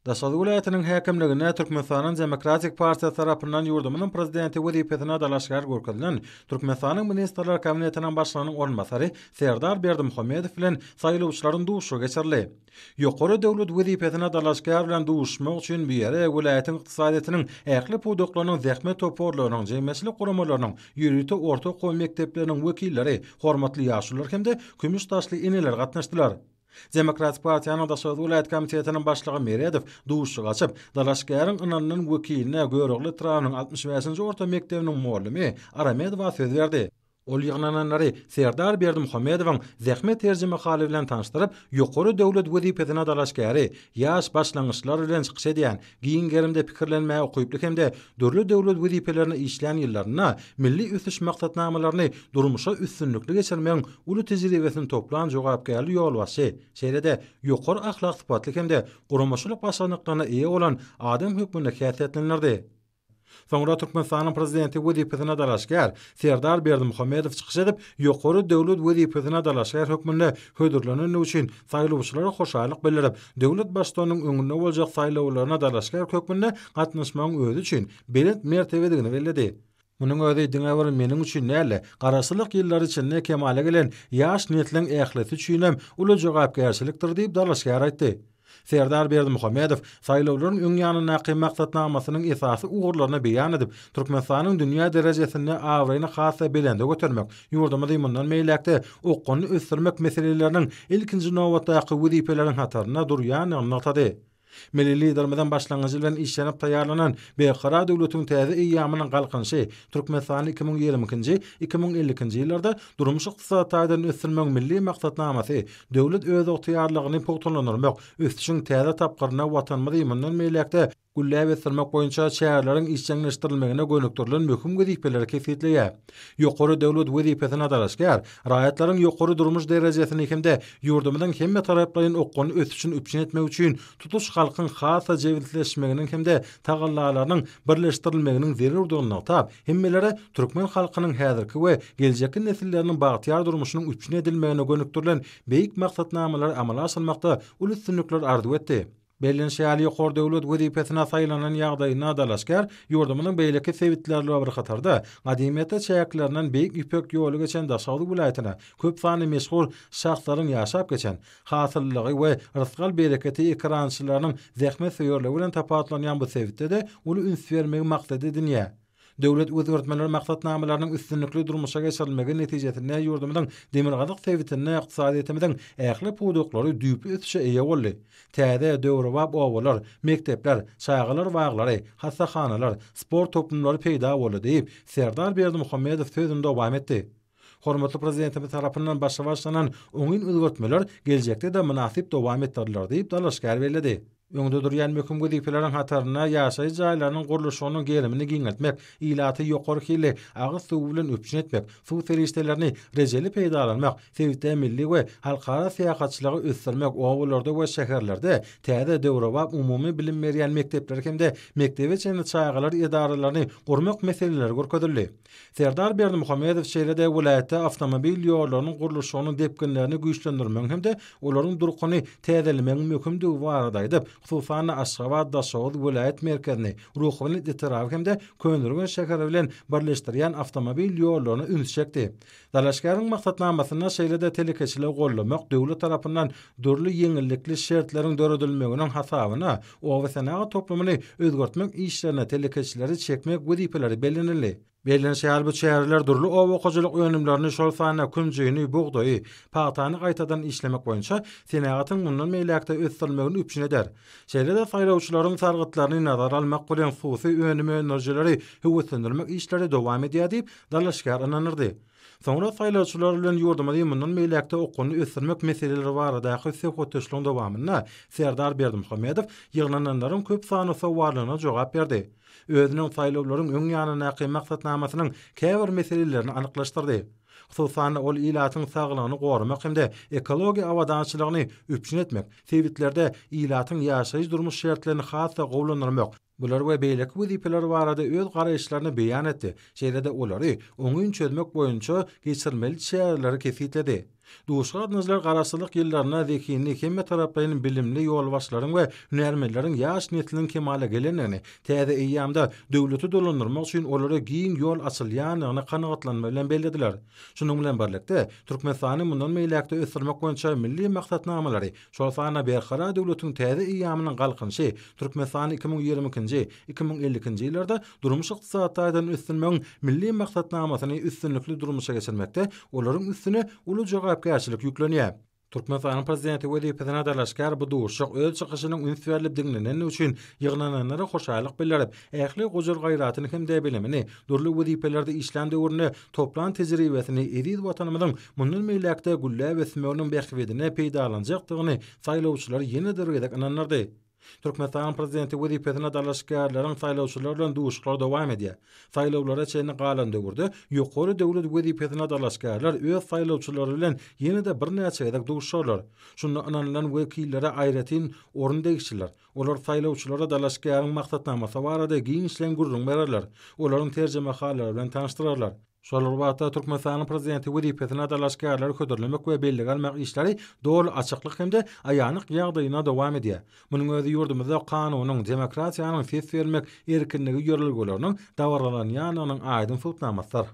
Daşary welaýatynyň häkimligine Türkmenistanyň Demokratik Partiýa tarapyndan ýurdumynyň prezidenti wezipetine dalaşgar görkezlen Türkmenistanyň Ministrler Kabinetiniň başlygynyň ornmasary Serdar Berdimuhammedow bilen saýlawçylaryň duşugy geçirildi. Ýokary döwlet wezipetine dalaşgar bilen duşmak üçin bir ýere welaýatyň ykdysadyýatynyň ähli puduklarynyň zähmet toporlarynyň jemgyýetçilik guramallarynyň ýürüýte orta gowy mekdepleriniň wekilleri, hormatly ýaşlylar hemde kümüş taşly eneler gatnaşdylar. Demokratik Partiýanyň Daşary Welaýat Komitetiniň başlygy Meredow duşugy açyp, dalaşgaryň ynanynyň wekiline Göregli Trawnyň 65-nji orta mektebiniň muallimi Aramedowa söz berdi. Ol ýygnananlary Serdar Berdimuhammedowyň zähmet terjime haly bilen tanıştyryp, ýokary döwlet wezipetine dalaşgary, ýaş başlangyçlar bilen çykyş edýän, giň gerimde pikirlenmäge okyplyk hemde dörli döwlet wezipelerini işleýän ýyllaryna milli ösüş maksatnamalaryny durmuşa üstünlikli geçirmegiň uly tejribesini toplan jogapkärli ýolbaşy, şeýlede ýokary ahlak sypatly hemde guramaçylyk başlanyklarına eýe bolan adam hökmünde häsiýetlendirdi. Soňra Türkmenistanyň prezidenti wezipetine dalaşgar Serdar Berdimuhammedow çykyş edip, ýokary döwlet wezipetine dalaşgar hökmünde hödürlenen üçin saýlawçylara hoşallyk bildirip, döwlet başlygynyň öňünde boljak saýlawlaryna dalaşgar hökmünde gatnaşmagyň özü üçin belet mertebedigini bellädi. Munyň özi diňe meniň üçin näle garaşylyk ýyllary içinde kemale gelen ýaş netleň ählisi üçin hem uly jogapkärçilikdir diýip dalaşgar aýtdy. Serdar Berdimuhammedow saýlawlaryň öňýanyny maksatnamasynyň esasy ugurlaryny beýan edip, Türkmenistanyň dünýä derejesinde awraýyny hasa belende götürmek, ýurdumyzy mundan meýlekde okuny ösdürmek meseleleriniň ilkinji nowatdaky wezipeleriň hataryna durýan noktada. Milli lidermeden başlangyjy bilen işlenip taýýarlanan Beýkara döwletiň täze eýýamynyň galkynşy Türkmenistany 2020-nji 2050-nji ýyllarda durmuş ykdysadydan ösürmek milli maksatnamasy döwlet öz ygtyýarlygyny pogtanlanyrmak ösüşiň täze tapgyryna watanmaz ýymyndan meýlekde güllä ösürmek boýunça şäherleriň işçileşdirilmegine gönüktirilen möhüm wezipeler kesitleýär. Ýokary döwlet wezipesine adalaşgar, raýatlaryň ýokary durmuş derejesini hemde ýurdumyň hemme taraplaryň okuny ösüşini üpçün etmek üçin tutuş halkyň hasa jewitleşmeginiň hemde tagallalarynyň birleşdirilmeginiň zerurdygyny tap, hemmelere türkmen halkynyň häzirki we geljekki nesilleriniň bagtyar durmuşynyň üpçün edilmegine gönüktirilen beýik maksatnamalar amala asylmakda ulus arzu etdi. Belli şäherli ýokary döwlet wezipesine saýlanan ýagdaýyna adalaşgar ýurdumynyň beýleki sebitlerli bir hatarda gadymiyete çäýäklerinden beýik ýüpek ýoly geçen Daşawly vilayatyna köp sany meşhur şahslaryň ýaşap geçen hasyllygy we rızgal bereketi ekrançylarynyň zähmet söýürligi bilen tapatlanýan bu sebitde de uly üns bermegi maksady edinýär. Döwlet özgörtmeleri maksatnamalarynyň üstünlikli durmuşa geçirilmegi netijesinde ýurdumyň demirgazyk sebitine ykdysadiyetimiň ähli puduklary düýpli ötüşe eýe boldy. Täze döwrewap owalar, mektepler, çaýgylar waglary, hassahanalar, sport toplumlary peýda boldy diýip Serdar Berdimuhammedow sözünde dowam etdi. Hormatly prezidentimiz tarapyndan başlanan oňyn özgörtmeler geljekde de münasip dowam etdirilýär diýip dalaşgar berdi. Öňde durýan möhüm wezipeleriň hataryna ýaşaý jaýlarynyň gurulşynyň gelimini giňeltmek, ilaty ýokary hili agyz suw bilen üpçün etmek, suw serişdelerini rejeli peýdalanmak, sebitde milli we halkara syýahatçylygy ösdürmek owalarda we şäherlerde täze döwrewap umumy bilim berýän mektepler hemde mektebe çenli çaýgylar idaralaryny gurmak meseleleri görkezildi. Serdar Berdimuhammedow şeýlede vilayatda awtomobil ýollarynyň gurulşynyň depkinlerini güýçlendirmek hemde olaryň durkuny täzelemek möhümdigi barada aýdyp, hususan Aşgabat Daşawly vilayat merkezini ruhany itirar hemde könürgen şäher bilen birleşdirýän awtomobil ýollaryny ünsçekdi. Dalaşgaryň maksatnamasyna şeýlede telekeçilik gollamak döwlet tarapyndan dörli ýeňillikli şertleriň döredilmeginiň hasabyna owa sanagat toplumyny özgörtmek işlerine telekeçileri çekmek wezipeleri bellenildi. Belli şäher bu şäherler durly owa okujylyk öňümlerini şol sany künjüni, bugdaýy, paýtany gaýtadan işlemek boýunça senagatyň mundan meýlekde ösdürmegini üpçün eder. Şeýlede saýlawçylaryň sargıtlaryny nazara almak bilen susy öňüme enerjileri höwetlendirmek işleri dowam edýär diýip dalaşgar ananyrdy. Soňra saýlawçylar bilen ýurdumyň mundan meýlekde okuny ösdürmek meseleleri barada höwetlendirmek dowamyna Serdar Berdimuhammedow ýygnananlaryň köp sany sowallaryna jogap berdi. Özüniň saýlawlaryň öň ýanyna maksatnamasynyň käbir meselelerini anyklaşdyrdy. Hususan ol ilatyň saglygyny gorumak hemde ekologiýa awadançylygyny üpçün etmek, sebitlerde ilatyň ýaşaýyş durmuş şertlerini hassa gowlanyrmak, bular we beýleki wezipeler barada öz garaýşlaryny beýan etdi. Şeýlede olary oňyn çözmek boýunça geçirilmeli şäherleri kefitledi. Duşga adnazlar garaşsylyk ýyllaryna zekini hemme taraplaryň bilimli ýolbaşlaryň we hünärmenleriň ýaş nesliniň kemale gelenlerini täze eýýamda döwleti dolandyrmak üçin olary giň ýol açylýanyny kanagatlanma bilen bellädiler. Şunuň bilen birlikde Türkmenistany mundan meýlekde ösürmek boýunça milli maksatnamalary şol sana Beýkara döwletiň täze eýýamynyň galkynşy Türkmenistany 2020-nji 2050-nji ýyllarda durmuş ykdysadydan ösürmegiň milli maksatnamasyny üstünlikli durmuşa geçirmekde olaryň üstüne uly jogapkärçilik ýüklenýär. Türkmenistanyň prezidenti wezipesine adalaşgar bu duşuk öz çykyşynyň üns berilip dinlenen üçin ýygnananlara hoşalyk bildirip, ähli gojul gaýratyny hem de bilimini durly wezipelerde işlän döwrüne toplan tejribesini edid watanymyzyň mundan meýlekde güllä ösmeginiň bähwedine peýdalanjakdygyny saýlawçylar ýene-de edek ananlardy. Türkmenistanyň prezidenti wezipesine adalaşgarlaryň saýlawçylar bilen duşuklar dowam edýär. Saýlawlara çenli galan döwürde ýokary döwlet wezipesine adalaşgarlar öz saýlawçylary bilen ýene-de bir näçe edek duşuşarlar. Şunu ananylan wekillere aýratyn orun degişler. Olar saýlawçylara adalaşgaryň maksatnamasy barada giň işlen gurrun bererler. Olaryň terjeme hallary bilen tanıştyrarlar. Şol wagtda Türkmenistanyň prezidenti wezipesine adalaşgarlary ködürlemek we belli almak işleri dol açyklyk hemde aýanyk ýagdaýyna dowam edýär. Munyň özi ýurdumyzda kanunyň, demokratiýanyň ses bermek erkinligi ýörelgelerini dawarlanýanynyň aýdyn sultnamasdyr.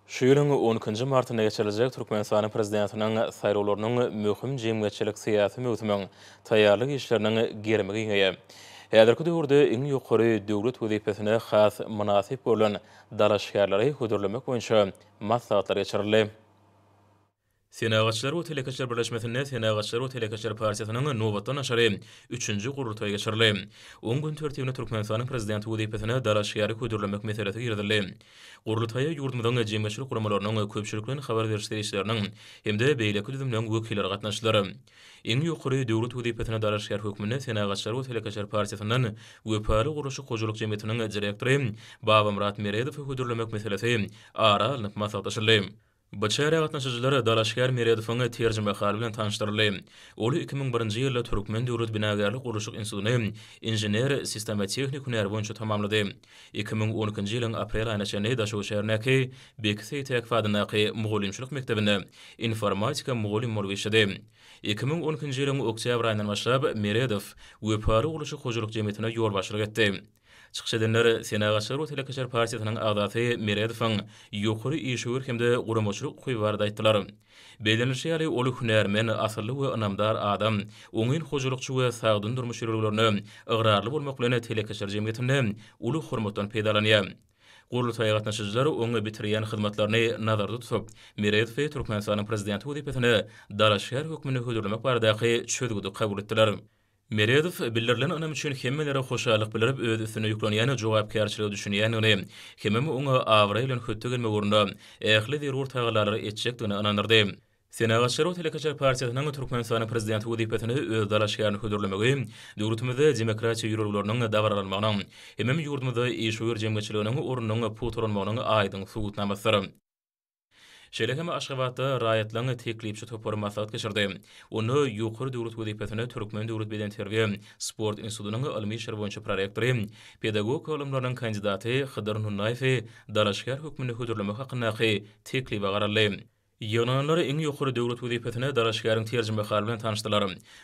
Şu ýylyň 10-njy martyna geçirijek Türkmenistanyň prezidentiniň saýlawlarynyň möhüm jemgyýetçilik syýasy möhümüň taýýarlyk işleriniň germegi giňe. Häzirki döwürde iň ýokary döwlet wezipesine has münasip bolan dalaşgarlary hödürlemek boýunça maslahatlar geçirildi. Senagatçylar we Telekaçlar birleşmesinde Senagatçylar we Telekaçlar partiýasynyň nowatdan aşary 3-nji gurultaý geçirildi. 10 gün tertibinde Türkmenistanyň prezidenti wezipetine dalaşýary ködürlemek meselesi girdildi. Gurultaýa ýurdumyň jemgyýetçilik guramalarynyň köpçülikden habar berişleriniň hemde beýleki düzümden wekilleri gatnaşdylar. Eň ýokary döwlet wezipetine dalaşýar hökmüne Senagatçylar we Telekaçlar partiýasynyň Wepaly gurulşy gojulyk jemgyýetiniň direktory Babamrat Meredow ködürlemek meselesi ara alınıp maslahatlaşyldy. Başara gatnaşyjylary dalaşýar Meredowyň terjime hali bilen tanışdyryldy. Ol 2001-nji ýylda Türkmen döwlet binagarlyk gurulşyk institutyny injener sistema tehnik hünär boýunça tamamlady. 2012-nji ýylyň aprel aýyna çenli Daşow şäherindäki Bekse Tekfadynaky mugallimçilik mektebinde informatika mugallim bolup işledi. 2012-nji ýylyň oktyabr aýyndan başlap Meredow Wepaly gurulşyk gojulyk jemgyýetine ýol başlyk etdi. Çıkış edenler Senagatçylar we Telekaçlar partiýasynyň agdasy Meredowyň ýokary işgör hemde guramaçylyk huýbarda aýtdylar. Beýlenilýär ol hünärmen asly we anamdar adam oňyn hojulukçy we sagdyn durmuş ýerlerini ıgrarly bolmak bilen Telekaçlar jemgyýetinde uly hormatdan peýdalanýar. Gurultaýa gatnaşyjylar oňa bitirýän hyzmatlaryny nazarda tutup, Meredow Türkmenistanyň prezidenti wezipetine dalaşýar hökmüni hödürlemek baradaky çözgüdi kabul etdiler. Meredow bildirilen anam üçin hemmelere hoşalyk bildirip öz üstüne ýüklenýän jogapkärçiligi düşünýäni, hemem oňa awra bilen hötde gelmek urunda ähli zerur taýgalary etjekdigini anandyrdy. Senagatçylar we Telekaçlar partiýasynyň Türkmenistanyň prezidenti wezipetine öz dalaşýaryny hödürlemegi döwletimizde demokratiýa ýürüglerini dawarlanmagynyň, hemem ýurdumyzda işgör jemgyýetçiliginiň ornunyň puturanmagynyň aýdyň subutnamasydyr. Şeýlekeme Aşgabatda raýatlaryň teklipçi topary maslahat geçirdi. Onu ýokary döwlet wezipetine Türkmen döwlet beden terbiýe sport institutynyň ilmi işler boýunça prorektory, pedagog olimlarynyň kandidaty Hydyr Nurnaýew dalaşýar hökmüni hödürlemek hakyndaky teklipe garaldy. Ýygnalanlar eň ýokary döwlet wezipetine dalaşýaryň terjime hali bilen tanışdylar.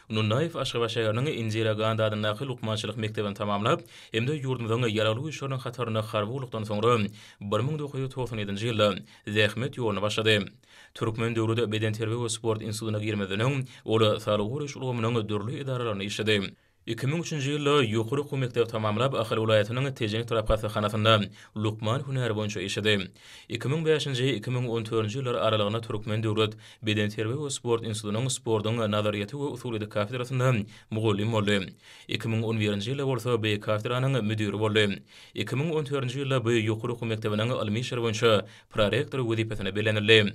Nurnaýew Aşgabat şäheriniň Injira Ganda adynaky lukmançylyk mektebini tamamlap, hemde ýurdumyň ýaraly işleriň hatarına harby ulukdan soňra 1997-nji ýylda zähmet ýoluny başlady. Türkmen döwlet beden terbiýe we sport institutyna girmeden ol sağlyk işlemleriniň dürli idaralaryny işledi. 2003-nji ýylda ýokary okuw mektebi tamamlap Ahal welaýatynyň Tejenik tarapgathanasynda Lukman hünäri boýunça işledi. 2005-2014-nji ýyllar aralygyna Türkmen döwlet beden terbiýe we sport institutynyň sportyň nazarýaty we usuly kafedrasynda mugallim boldy. 2011-nji ýylda bolsa B kafedranyň müdiri boldy. 2014-nji ýylda bu ýokary okuw mektebiniň ilmi işler boýunça prorektor wezipetine belenildi.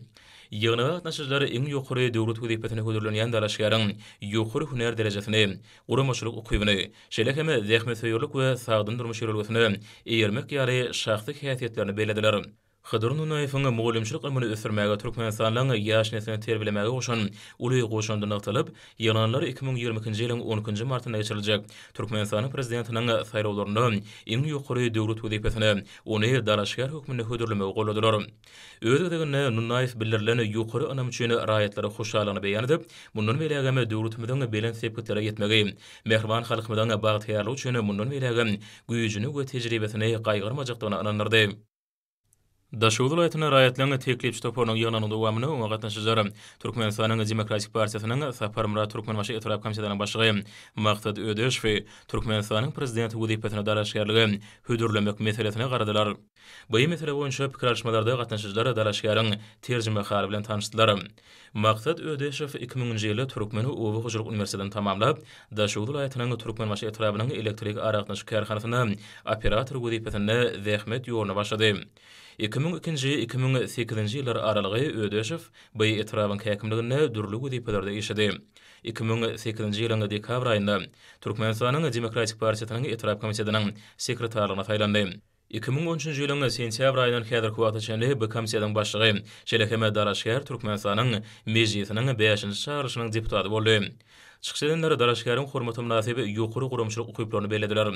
Ýygnaga gatnaşyjylar eň ýokary döwlet wezipetine hödürlenýän dalaşýaryň ýokary hünär derejesini, guramaçylyk ukybyny, şeýlekeme zähmet söýürlük we sagdyn durmuş ýerlerini eýermek ýary şahsy häsiýetlerini belediler. Hydyr Nurnaýewiň mugallimçilik ilmini ösürmäge Türkmenistanyň ýaş neslini terbiýelemege goşan uly goşandyny ykdylyp, ýygnalanlar 2022-nji ýylyň 10-njy martynda geçiriljek. Türkmenistanyň prezidentiniň saýrawlaryny eň ýokary döwlet wezipetine ony dalaşýar hökmüni hödürlemege goladylar. Özüdegine Nurnaýew bildirilen ýokary anam üçin raýatlary hoşalygyny beýan edip, mundan belägeme döwletimiziň belen sepketlere ýetmegi, mehriban halkymyzyň bagtyarlygy üçin mundan belägem güýjüni we tejribesini gaýgyrmajagdygyny anandyrdy. Daşow welaýatyna raýatlaryň teklipçi toparynyň ýygnalyny dowamyny oňa gatnaşyjylar Türkmenistanyň Demokratik partiýasynyň Sapar Murat Türkmenbaşy etrap komissiyanyň başlygy Maksat Ödeşew Türkmenistanyň prezidenti wezipetine dalaşýarlygy hödürlemek meselesine garadylar. Bu mesele boýunça pikir alşmalarda gatnaşyjylar dalaşýaryň terjime hali bilen tanışdylar. Maksat Ödeşew 2000-nji ýylda Türkmeni Owa Hoşuluk Uniwersitetini tamamlap, Daşow welaýatynyň Türkmenbaşy etrabynyň elektrik aragatnaşyk karhanasyna operator wezipetine zähmet ýoluny başlady. 2002-2008-nji ýyllar aralygy Ödeşew bu etrabyň häkimliginde dürli wezipelerde işledi. 2008-nji ýylyň dekabr aýynda Türkmenistanyň Demokratik partiýasynyň etrap komissiyanyň sekretarlygyna taýlandy. 2013-nji ýylyň sentyabr aýyndan häzirki wagta çenli bu komissiyanyň başlygy Şeýlekeme Dalaşýar Türkmenistanyň mejlisiniň 5-nji çağrışynyň deputaty boldy. Çıkış edenler dalaşýaryň hormaty munasaby ýokary guramçylyk ukyplaryny belediler.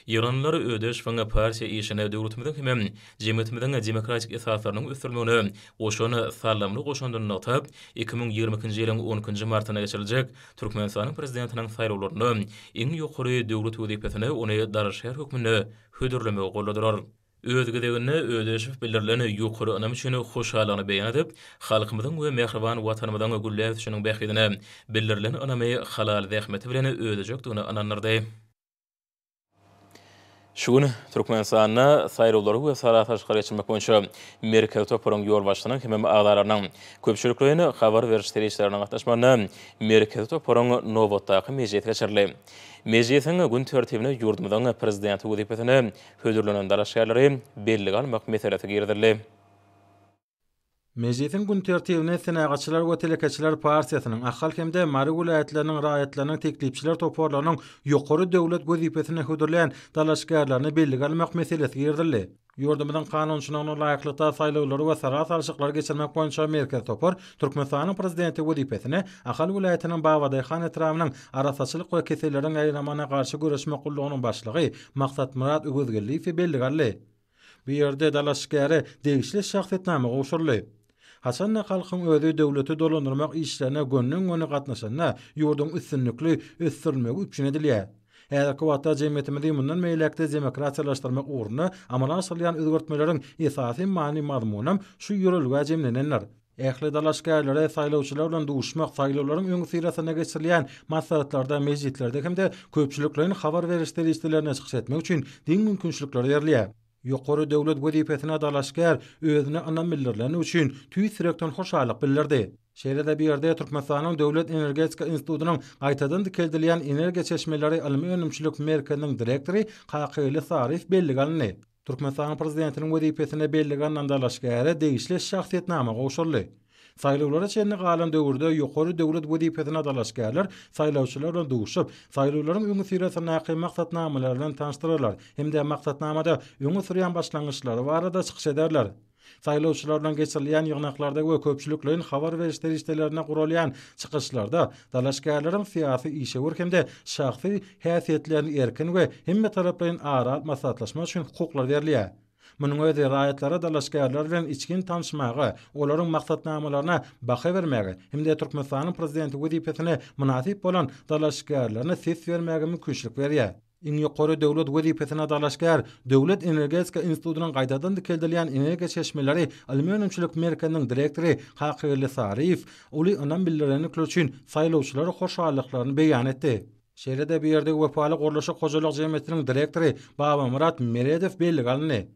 Ýygnalanlar Ödeşewiň partiýa işine döwletimiziň hem jemgyýetimiziň demokratik esaslarynyň ösdürmegine goşan sallamly goşandyny atyp, 2022-nji ýylyň 10-njy martynda geçiriljek Türkmenistanyň prezidentiniň saýrawlaryny eň ýokary döwlet wezipetine ony dalaşýar hökmüni hödürlemege goladylar. Özgedegine Ödeşew bildirilen ýokary anam üçin hoşalygyny beýan edip, halkymyzyň we mehriban watanymyzyň güllä üçiniň bähridine bildirilen anamy halal zähmeti bilen ödejekdigini anandyrdy. Şuun Türkmenistan'na sayrulları ve sarat aşkar geçirmek boyunca Merkel Toporun yol başlanan hemem ağlarının köpçülüklerini haber verişleri işlerine katlaşmanı Merkel Toporun Novot'taki meciyet geçirli. Meciyetin gün tertibine yurdumdan prezidenti vazifesine hödürlenen dalaşkarları belli almak meselesi girdirli. Meclisin gün tertibine Senagaçylar we Telekeçiler Partiýasynyň ahal hemde Mary vilayetleriniň raýatlarynyň teklipçiler toporlarynyň ýokary döwlet wezipesine hödürleýän dalaşgarlaryny belli almak meselesi girdirli. Yurdumyň kanunçylygyna laýyklykda saýlawlary we sarat alşyklar geçirmek boýunça Merkel Topor Türkmenistanyň prezidenti wezipesine ahal vilayetiniň Bawadyhan etramynyň arasaçylyk we keseleriň aýramana garşy göreşmek gullugynyň başlygy Maksat Murat Ögözgelliýew belli galdy. Bu ýerde dalaşgary degişli şahsiýetname goşurly. Haçanna halkyň özi döwleti dolandyrmak işlerine gönnün gatnaşanna ýurdun üstünlükli ösdürilmegi üçin edilýär. Häzirki wagtda jemgyýetimizi mundan meýlekde demokratiýalaşdyrmak uğruna amala asyrlayan özgertmeleriň esasy many mazmunam şu ýörelge jemlenenler. Ähli dalaşgarlary saýlawçylar bilen duşmak saýlawlaryň öňü sirasyna geçirilýän maslahatlarda mejlislerde hemde köpçüliklerini habar berişleri işlerine çykyş etmek üçin diň mümkinçilikleri berýär. Ýokary döwlet wezipesine dalaşgar özüne anam bildirleni üçin tüýsürekden hoşalyk bildirdi. Şeýle-de bir ýerde Türkmenistanyň Döwlet Energetika Institutynyň gaýtadan dikildirilen energiýa çeşmeleri ilmi önümçilik merkezining direktori Kakyly Sarif belli galdy. Türkmenistanyň prezidentiniň wezipesine belli galan dalaşgary degişli şahsiýetname goşurly. Saýlawlara çenli galan döwürde ýokary döwlet wezipesine dalaşgarlar saýlawçylar bilen duşup, saýlawlaryň öňü sirasyna näki maksatnamalar bilen tanışdyrarlar. Hemde maksatnamada öňü sürýän başlangyçlary barada çykyş ederler. Saýlawçylar bilen geçirilýän ýygnaklarda we köpçüliklerin habar berişleri işlerine gurulýan çykyşlarda dalaşgarlaryň syýasy işe hemde şahsy häsiýetlerini erkin we hemme taraplaryň ara maslahatlaşmak üçin hukuklar berilýär. Munyň özi raýatlara dalaşgarlar bilen içkin tanışmagy, olaryň maksatnamalaryna baha bermegi, hemde Türkmenistanyň prezidenti wezipesine münasip bolan dalaşgarlaryna ses bermegi mümkinçilik berýär. Iň ýokary döwlet wezipesine dalaşgar Döwlet Energetika Institutynyň gaýtadan dikildirilen energiýa çeşmeleri ilmi önümçilik merkezining direktori Kakyly Sarif uly anam bildireni üçin saýlawçylary hoşallyklaryny beýan etdi. Şeýle-de bir ýerde wepaly guruluşy hojalyk jemgyýetiniň direktori Baba Murat Meredew belli galdy.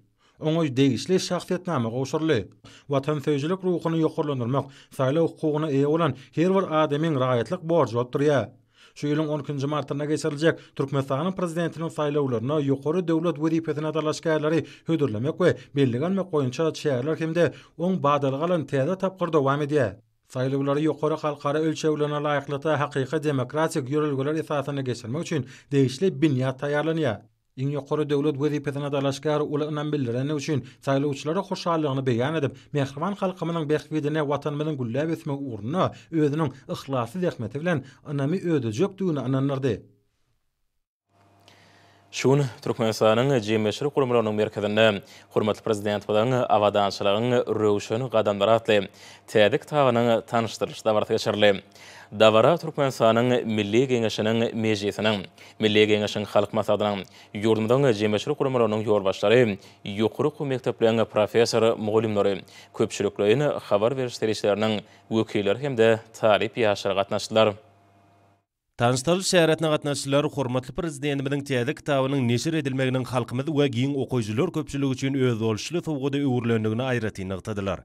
Oňa degişli şahsiýetname goşurly. Watansöýçilik ruhyny ýokarlandyrmak, saýlaw hukugyna eýe bolan her bir adamyň raýatlyk borçy bolup durýar. Şu ýylyň 12-nji martyna geçiriljek Türkmenistanyň prezidentiniň saýlawlaryna ýokary döwlet wezipesine dalaşgarlary hödürlemek we belli almak boýunça şäherler hemde oň badaly galan täze tapgyr dowam edýär. Saýlawlary ýokary halkara ölçegilerine laýyklykda hakyky demokratik ýörelgeler esasyna geçirmek üçin degişli binýat taýýarlanýar. Iň ýokary döwlet wezipesine dalaşgar ulygyny bildireni üçin saýlawçylara hoşallygyny beýan edip, mehriban halkymyň berhwidine watanymyň gülläp ösmek uğruna özüniň ihlasy zähmeti bilen anamy ödejekdigini ananlardy. Şuun Türkmenistanyň jemgyýetçilik gurumlarynyň merkezinde hormatly prezident bilen awadançylygyň röwşen gadamlar atly täze kitabynyň tanışdyryş dabarty geçirildi. Davara Türkmenistanyň Milli Geňeşiniň mejlisiniň, Milli Geňeşiň halk maslahatynyň ýurdumyň jemgyýetçilik gurumlarynyň ýolbaşçylary, ýokary okuw mekdepleriniň professor, mugallimleri, köpçüliklerini habar berişleri işleriniň wekilleri hemde talip ýaşary gatnaşdylar. Tanıştırılış şäheretine gatnaşçylar hormatly prezidentimiň täze kitabynyň neşir edilmeginiň halkymyz we giň okuyjylar köpçüligi üçin öz bolşly sowgada öwürlendigini aýraty nyktadylar.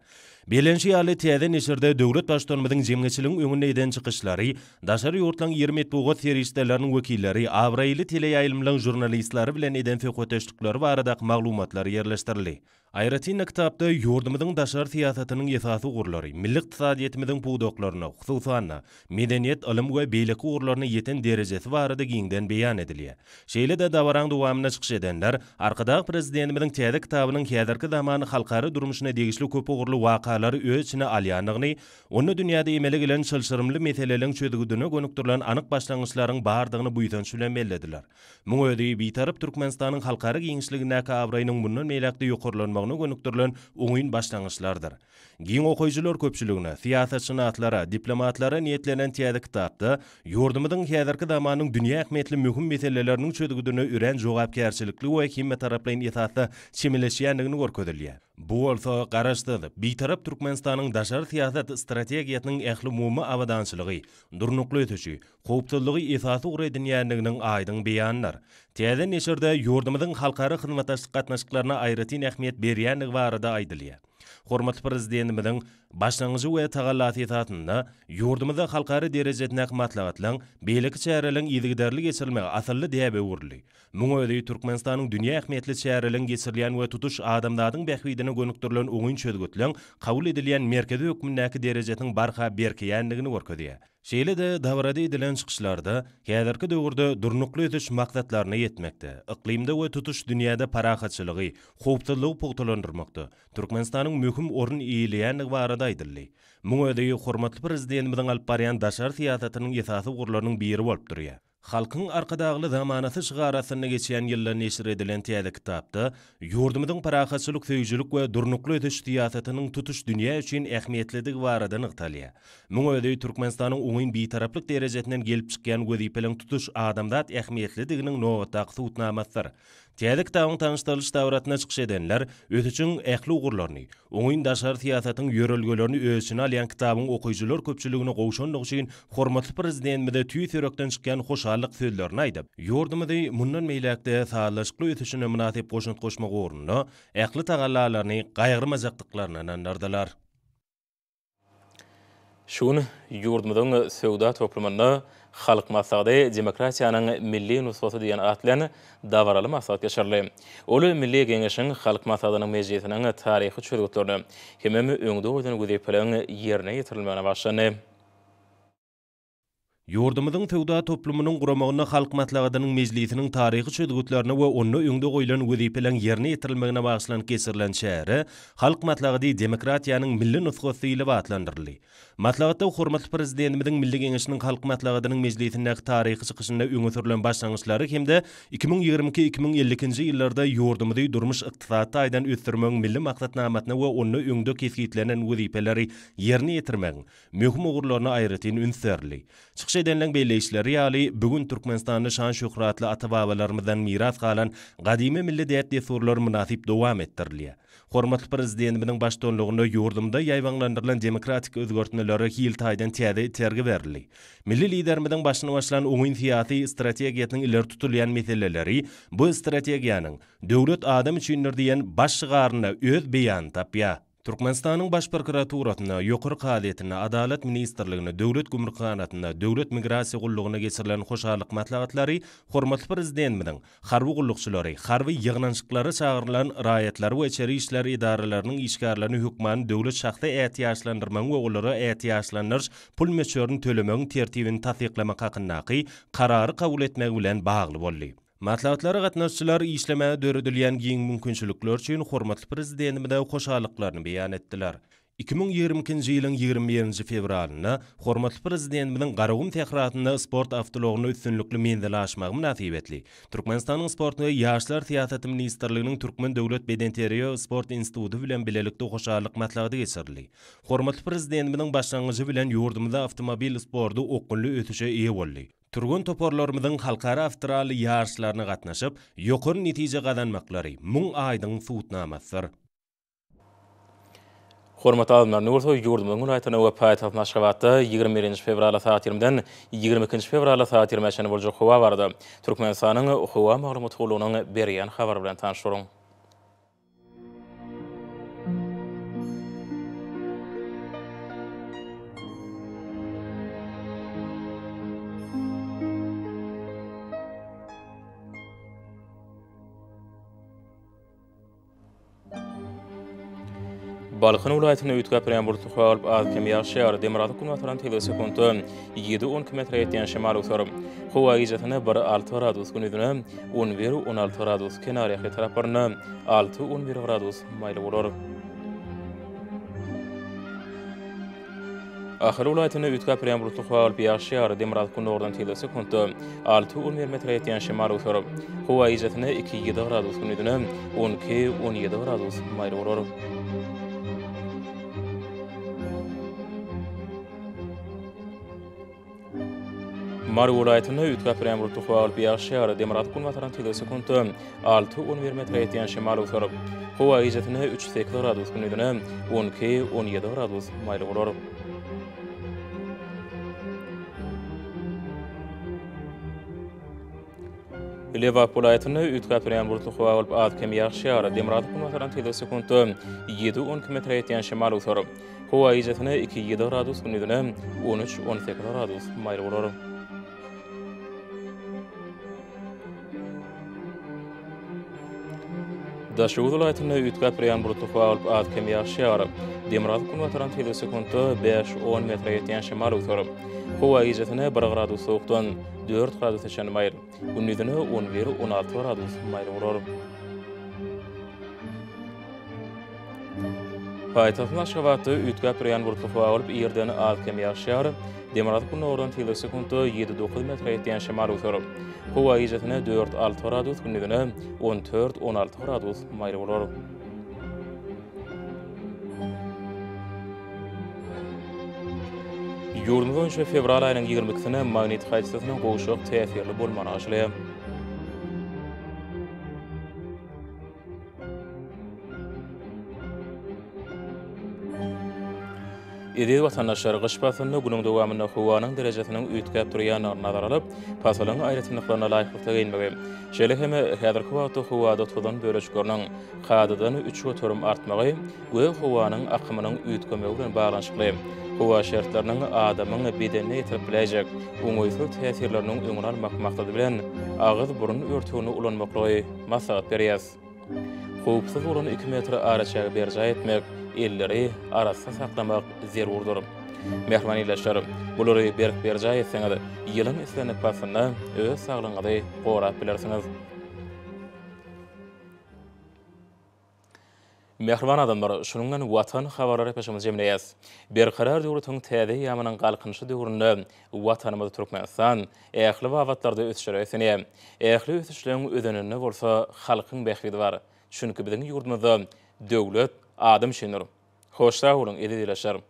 Belenşi ýaly täze neşirde döwlet başdanmynyň jemgyýetçiligiň öňüne eden çykyşlary, daşary ýurtlaryň 20 boga serişleriniň wekilleri, awraýly teleýaýlymlaryň jurnalistlary bilen eden feköteşdiklary barada maglumatlary ýerleşdirildi. Aýraty kitapda ýurdumyň daşary siýasatynyň esasy gurulary, milli iqtisadiýetimiň puwdoklaryna, hususan medeniýet, ilim we beýlik gurularyna ýeten derejesi barada giňden beýan edilýär. Şeýle-de dawaraň dowamyna çykyş edenler, arkadaky prezidentimiň täze kitabynyň häzirki zamany halkary durmuşyna degişli köp ugurly wakalary öz içine alýanlygyny, onu dünýäde emele gelen çylşyrymly meseleleriň çözügüdüne gönükdirilen anyk başlangyçlaryň bardygyny buýdan sülemellediler. Muň ödi bitarap Türkmenistanyň halkary giňişligine awraýynyň bundan meýlekde ýokarlanmagyny gönükdirilen oňyn başlangyçlardyr. Giň okuyjylar köpçüligine, siýasatçylara, diplomatlara niýetlenen täze kitapda ýurdumyň häzirki zamanyň dünýä ähmiýetli möhüm meseleleriniň çözügüdüne üren jogapkärçilikli we hemme taraplaryň esasy çimileşýändigini görkezilýär. Bu olsa garaşdydy. Bitarap Türkmenistanyň daşary siýasat strategiýasynyň ähli umumy awadançylygy, durnukly ötüşi, howpsuzlygy esasy uredinýändiginiň aýdyň beýanlar. Täze neşirde ýurdumyzyň halkara hyzmatdaşlyk gatnaşyklaryna aýratyn ähmiýet berýänligi barada aýdylýar. Hormatly prezidentimiň başlangyjy we tagallaty ýurdumyzda halkara derejedäki matlagatlaryň beýleki çäreleň ýygydarly geçirilmegi asylly däbe urly. Muňa öýdi Türkmenistanyň dünýä ähmiýetli çäreleň geçirilýän we tutuş adamlaryň bähwidine gönükdirilen oňun çözgütlen kabul edilýän merkezi hökümdäki derejetiň barha berkýänligini görkezýär. Şeýle de davrada edilen çykyşlarda häzirki döwürde durnukly ötüş maksatlaryna ýetmekde. Iklimde we tutuş dünýäde parahatçylygy, howpsuzlygy pogtalandyrmakda. Türkmenistanyň möhüm orun iýilýänligi barada aýdyldy. Muňa öýdi hormatly prezidentimiň alyp barýan daşary siýasatynyň esasy gurularynyň biri bolup durýar. Halkyň arkadagly zamanasy şygarasyny geçýän ýyllar neşir edilen täze kitapda ýurdumyzyň parahatçylyk, söýüjülük we durnukly ötüş siýasatynyň tutuş dünýä üçin ähmiýetliligi barada nykdalýar. Muňa öýdi Türkmenistanyň oňyn bitaraplyk derejesinden gelip çykýan wezipeleň tutuş adamdat ähmiýetliliginiň nowatak tutnamasdyr. Täze kitabyň tanışdyrlyş dawratyna çykyş edenler ötüçüň ähli ugurlaryny, oňyn daşary siýasatyň ýörelgelerini öýsüne alýan kitabyň okuyjylar köpçüligine gowşanlyk üçin hormatly prezidentimize tüý sörekden çykýan hoşallyk sözlerini aýdyp, ýurdumyzy mundan meýlekde sağlaşykly ötüşine münasip goşunt goşmak ornuna ähli tagallalaryny gaýrymazaklyklaryna anardylar. Şunu ýurdumyzyň söwda toplumyna halk maksady demokratiýanyň milli nusraty diýen atlan dawaraly maksat geçirli. Olu milli geňeşiň halk maksadynyň mejlisiniň taryhy çözgütlerini hemem öňde goýdan wezipeleň ýerine ýetirilmegine başlany. Ýurdumyzyň töwda toplumynyň guramagyna halk matlagadynyň mejlisiniň taryhy çözgütlerini we onu öňde goýulan wezipeleň ýerine ýetirilmegine bagşlanan kesirilen şäheri halk matlagady demokratiýanyň milli nusgaty ýyly atlandyryldy. Matlagatda hormatly prezidentimiň milli geňeşiniň halk matlagadynyň mejlisindäki taryhy çykyşynda öňe sürülen başlangyçlary hemde 2022-2050-nji ýyllarda ýurdumyzy durmuş ykdysaty aýdan ösdürmegiň milli maksatnamatyna we onu öňde kesgitlenen wezipeleri ýerine ýetirmegiň möhüm ugurlaryna aýratyn ünserli. Edenlen beýleşleri ýaly bugün Türkmenistanyň şan şöhratly ata-babalarymyzdan miras galan gadymy milli däýet desurlary münasip dowam etdirilýär. Hormatly prezidentimiň başçylygynda ýurdumda ýaýwanlandyrylan demokratik özgörtmelere hiltaýdan täze tergi berildi. Milli liderimiň başyna başlanan oňyn siýasy strategiýasynyň ileri tutulýan meseleleri bu strategiýanyň döwlet adam üçindir diýen baş şygaryna öz beýan tapýar. Türkmenistanyň baş prokuraturasyna, ýokary gazetine, Adalet ministrligine, döwlet gümrükanatyna, döwlet migrasiýa gullugyna geçirilen hoşallyk maslahatlary hormatly prezidentimiň harby gullukçylary, harby ýygnançyklary çağırılan raýatlar we içeri işler idaralarynyň işgärlerini hökmany döwlet şahsy ähtiýaçlandyrmagy we olary ähtiýaçlandyryş pul meçörüni tölemegiň tertibini tasdiklamak hakyndaky karary kabul etmek bilen bagly boldy. Matlagatlara gatnaşçylar işlemä döredilýän giň mümkinçilikler üçin hormatly prezidentimide hoşallyklaryny beýan etdiler. 2022-nji ýylyň 21-nji fevralyna hormatly prezidentimiň Garawum tehratyna sport awtologyny üstünlikli menzile aşmagy münasibetli Türkmenistanyň sport we ýaşlar siýasaty ministrliginiň Türkmen Döwlet Bedenteriýa sport instituty bilen bilelikde hoşallyk matlagady geçirildi. Hormatly prezidentimiň başlangyjy bilen ýurdumyzda awtomobil sportu okunly ötüşe eýe boldy. Turgun toporlarymyzyň halkara awtoraly ýarşlaryna gatnaşyp, ýokary netije gazanmaklary muň aýdyň suwutnamasydyr. Hormatly adamlar, nurso ýurdumyň ulaýatyna we paýtaht Naşgabatda 21 fevral saat 20-den 22 fevral saat 20-ne boljak howa bardy. Türkmenistanyň howa maglumatçylygynyň berýän habary bilen tanışdyryň. Balkın ulaýatyna üýtgä preambulty hoýup alkem ýaşar demirady kunwataran tele sekundy 7-10 km ýetýän şemal usaryp howa ýejetine 1-6 gradus günüdüne 11-16 gradus kenaryaky taraparyna 6-11 gradus maýly bolar. Ahir ulaýatyna üýtgä preambulty hoýup ýaşar demirady kunwataran tele sekundy 6-11 metr ýetýän şemal usaryp howa ýejetine 2-7 gradus günüdüne 12-17 gradus maýly bolar. Mary vilayatyny Ütkap Rəmrut tuqalı biýaşýar Demirad kulmataran tilo sekundy 6-11 metre ýetýän şemal usaryp, howa ijatyny 3-8 gradus günüdüne 12-17 gradus maýly bolar. Lewap vilayatyny Ütkap Rəmrut tuqaly adkem ýaşýar Demirad kulmataran tilo sekundy 7-12 metre ýetýän şemal usaryp, howa ijatyny 2-7 gradus günüdüne 13-18 gradus maýly bolar. Daşuwud vilayatyny Ütkap Rəmrut tuqaly adkem ýaşýar Demirad kulmataran tilo sekundy 5-10 metre ýetýän şemal usaryp, howa ijatyny 1 gradus sowukdan 4 gradus eşen maýl, gündüzüne 11-16 gradus maýl bolar. Paýtagtyň aşgabaty Ütkap Rəmrut tuqaly ýerden adkem ýaşýar Demirad kulmataran tilo sekundy 7-9 metre ýetýän şemal usaryp, howa ijatyny 4-6 gradus gündüzüne 14-16 gradus maýl bolar. Ýurdumyz boýunça fevral aýynyň 20-sine magnetik haýatçylygynyň gowşak täsirli bolmany aşylaýar. Edil vatandaşlar gyş pasyny günüň dowamynda howanyň derejesiniň üýtgäp durýanyny nazar alyp, pasylyň aýratynlyklaryna laýyklyk eýinmegi. Şeýle hem häzirki wagtda howada tutulan böleşikleriniň hadadan 3 götürüm artmagy we howanyň akymynyň üýtgemegi bilen baglanşykly. Howa şertleriniň adamyň bedenine ýetip biläjek oňoýsuz täsirleriniň öňüne almak maksady bilen agyz burun örtügini ulanmakly maslahat berýär. Howpsuz bolan 2 metr araçagy berja etmek, elleri arasynda saklamak zerurdur. Mehman ýeşler, bulary berja etseňiz, ýylyň islenip pasyny öz saglygyňyzy gorap bilersiňiz. Mehriban adamlar, şunundan watan habarlary peşimiz jemleýäs. Berkarar döwletiň täze ýamynyň galkynşy döwründe watanymyzy Türkmenistan ähli wagtlarda ösüşýär. Ähli ösüşleň ödenine bolsa halkyň bähbidi bar. Çünki biziň ýurdumyzda döwlet adam şenler. Hoş sağ olun, edil dileşerim.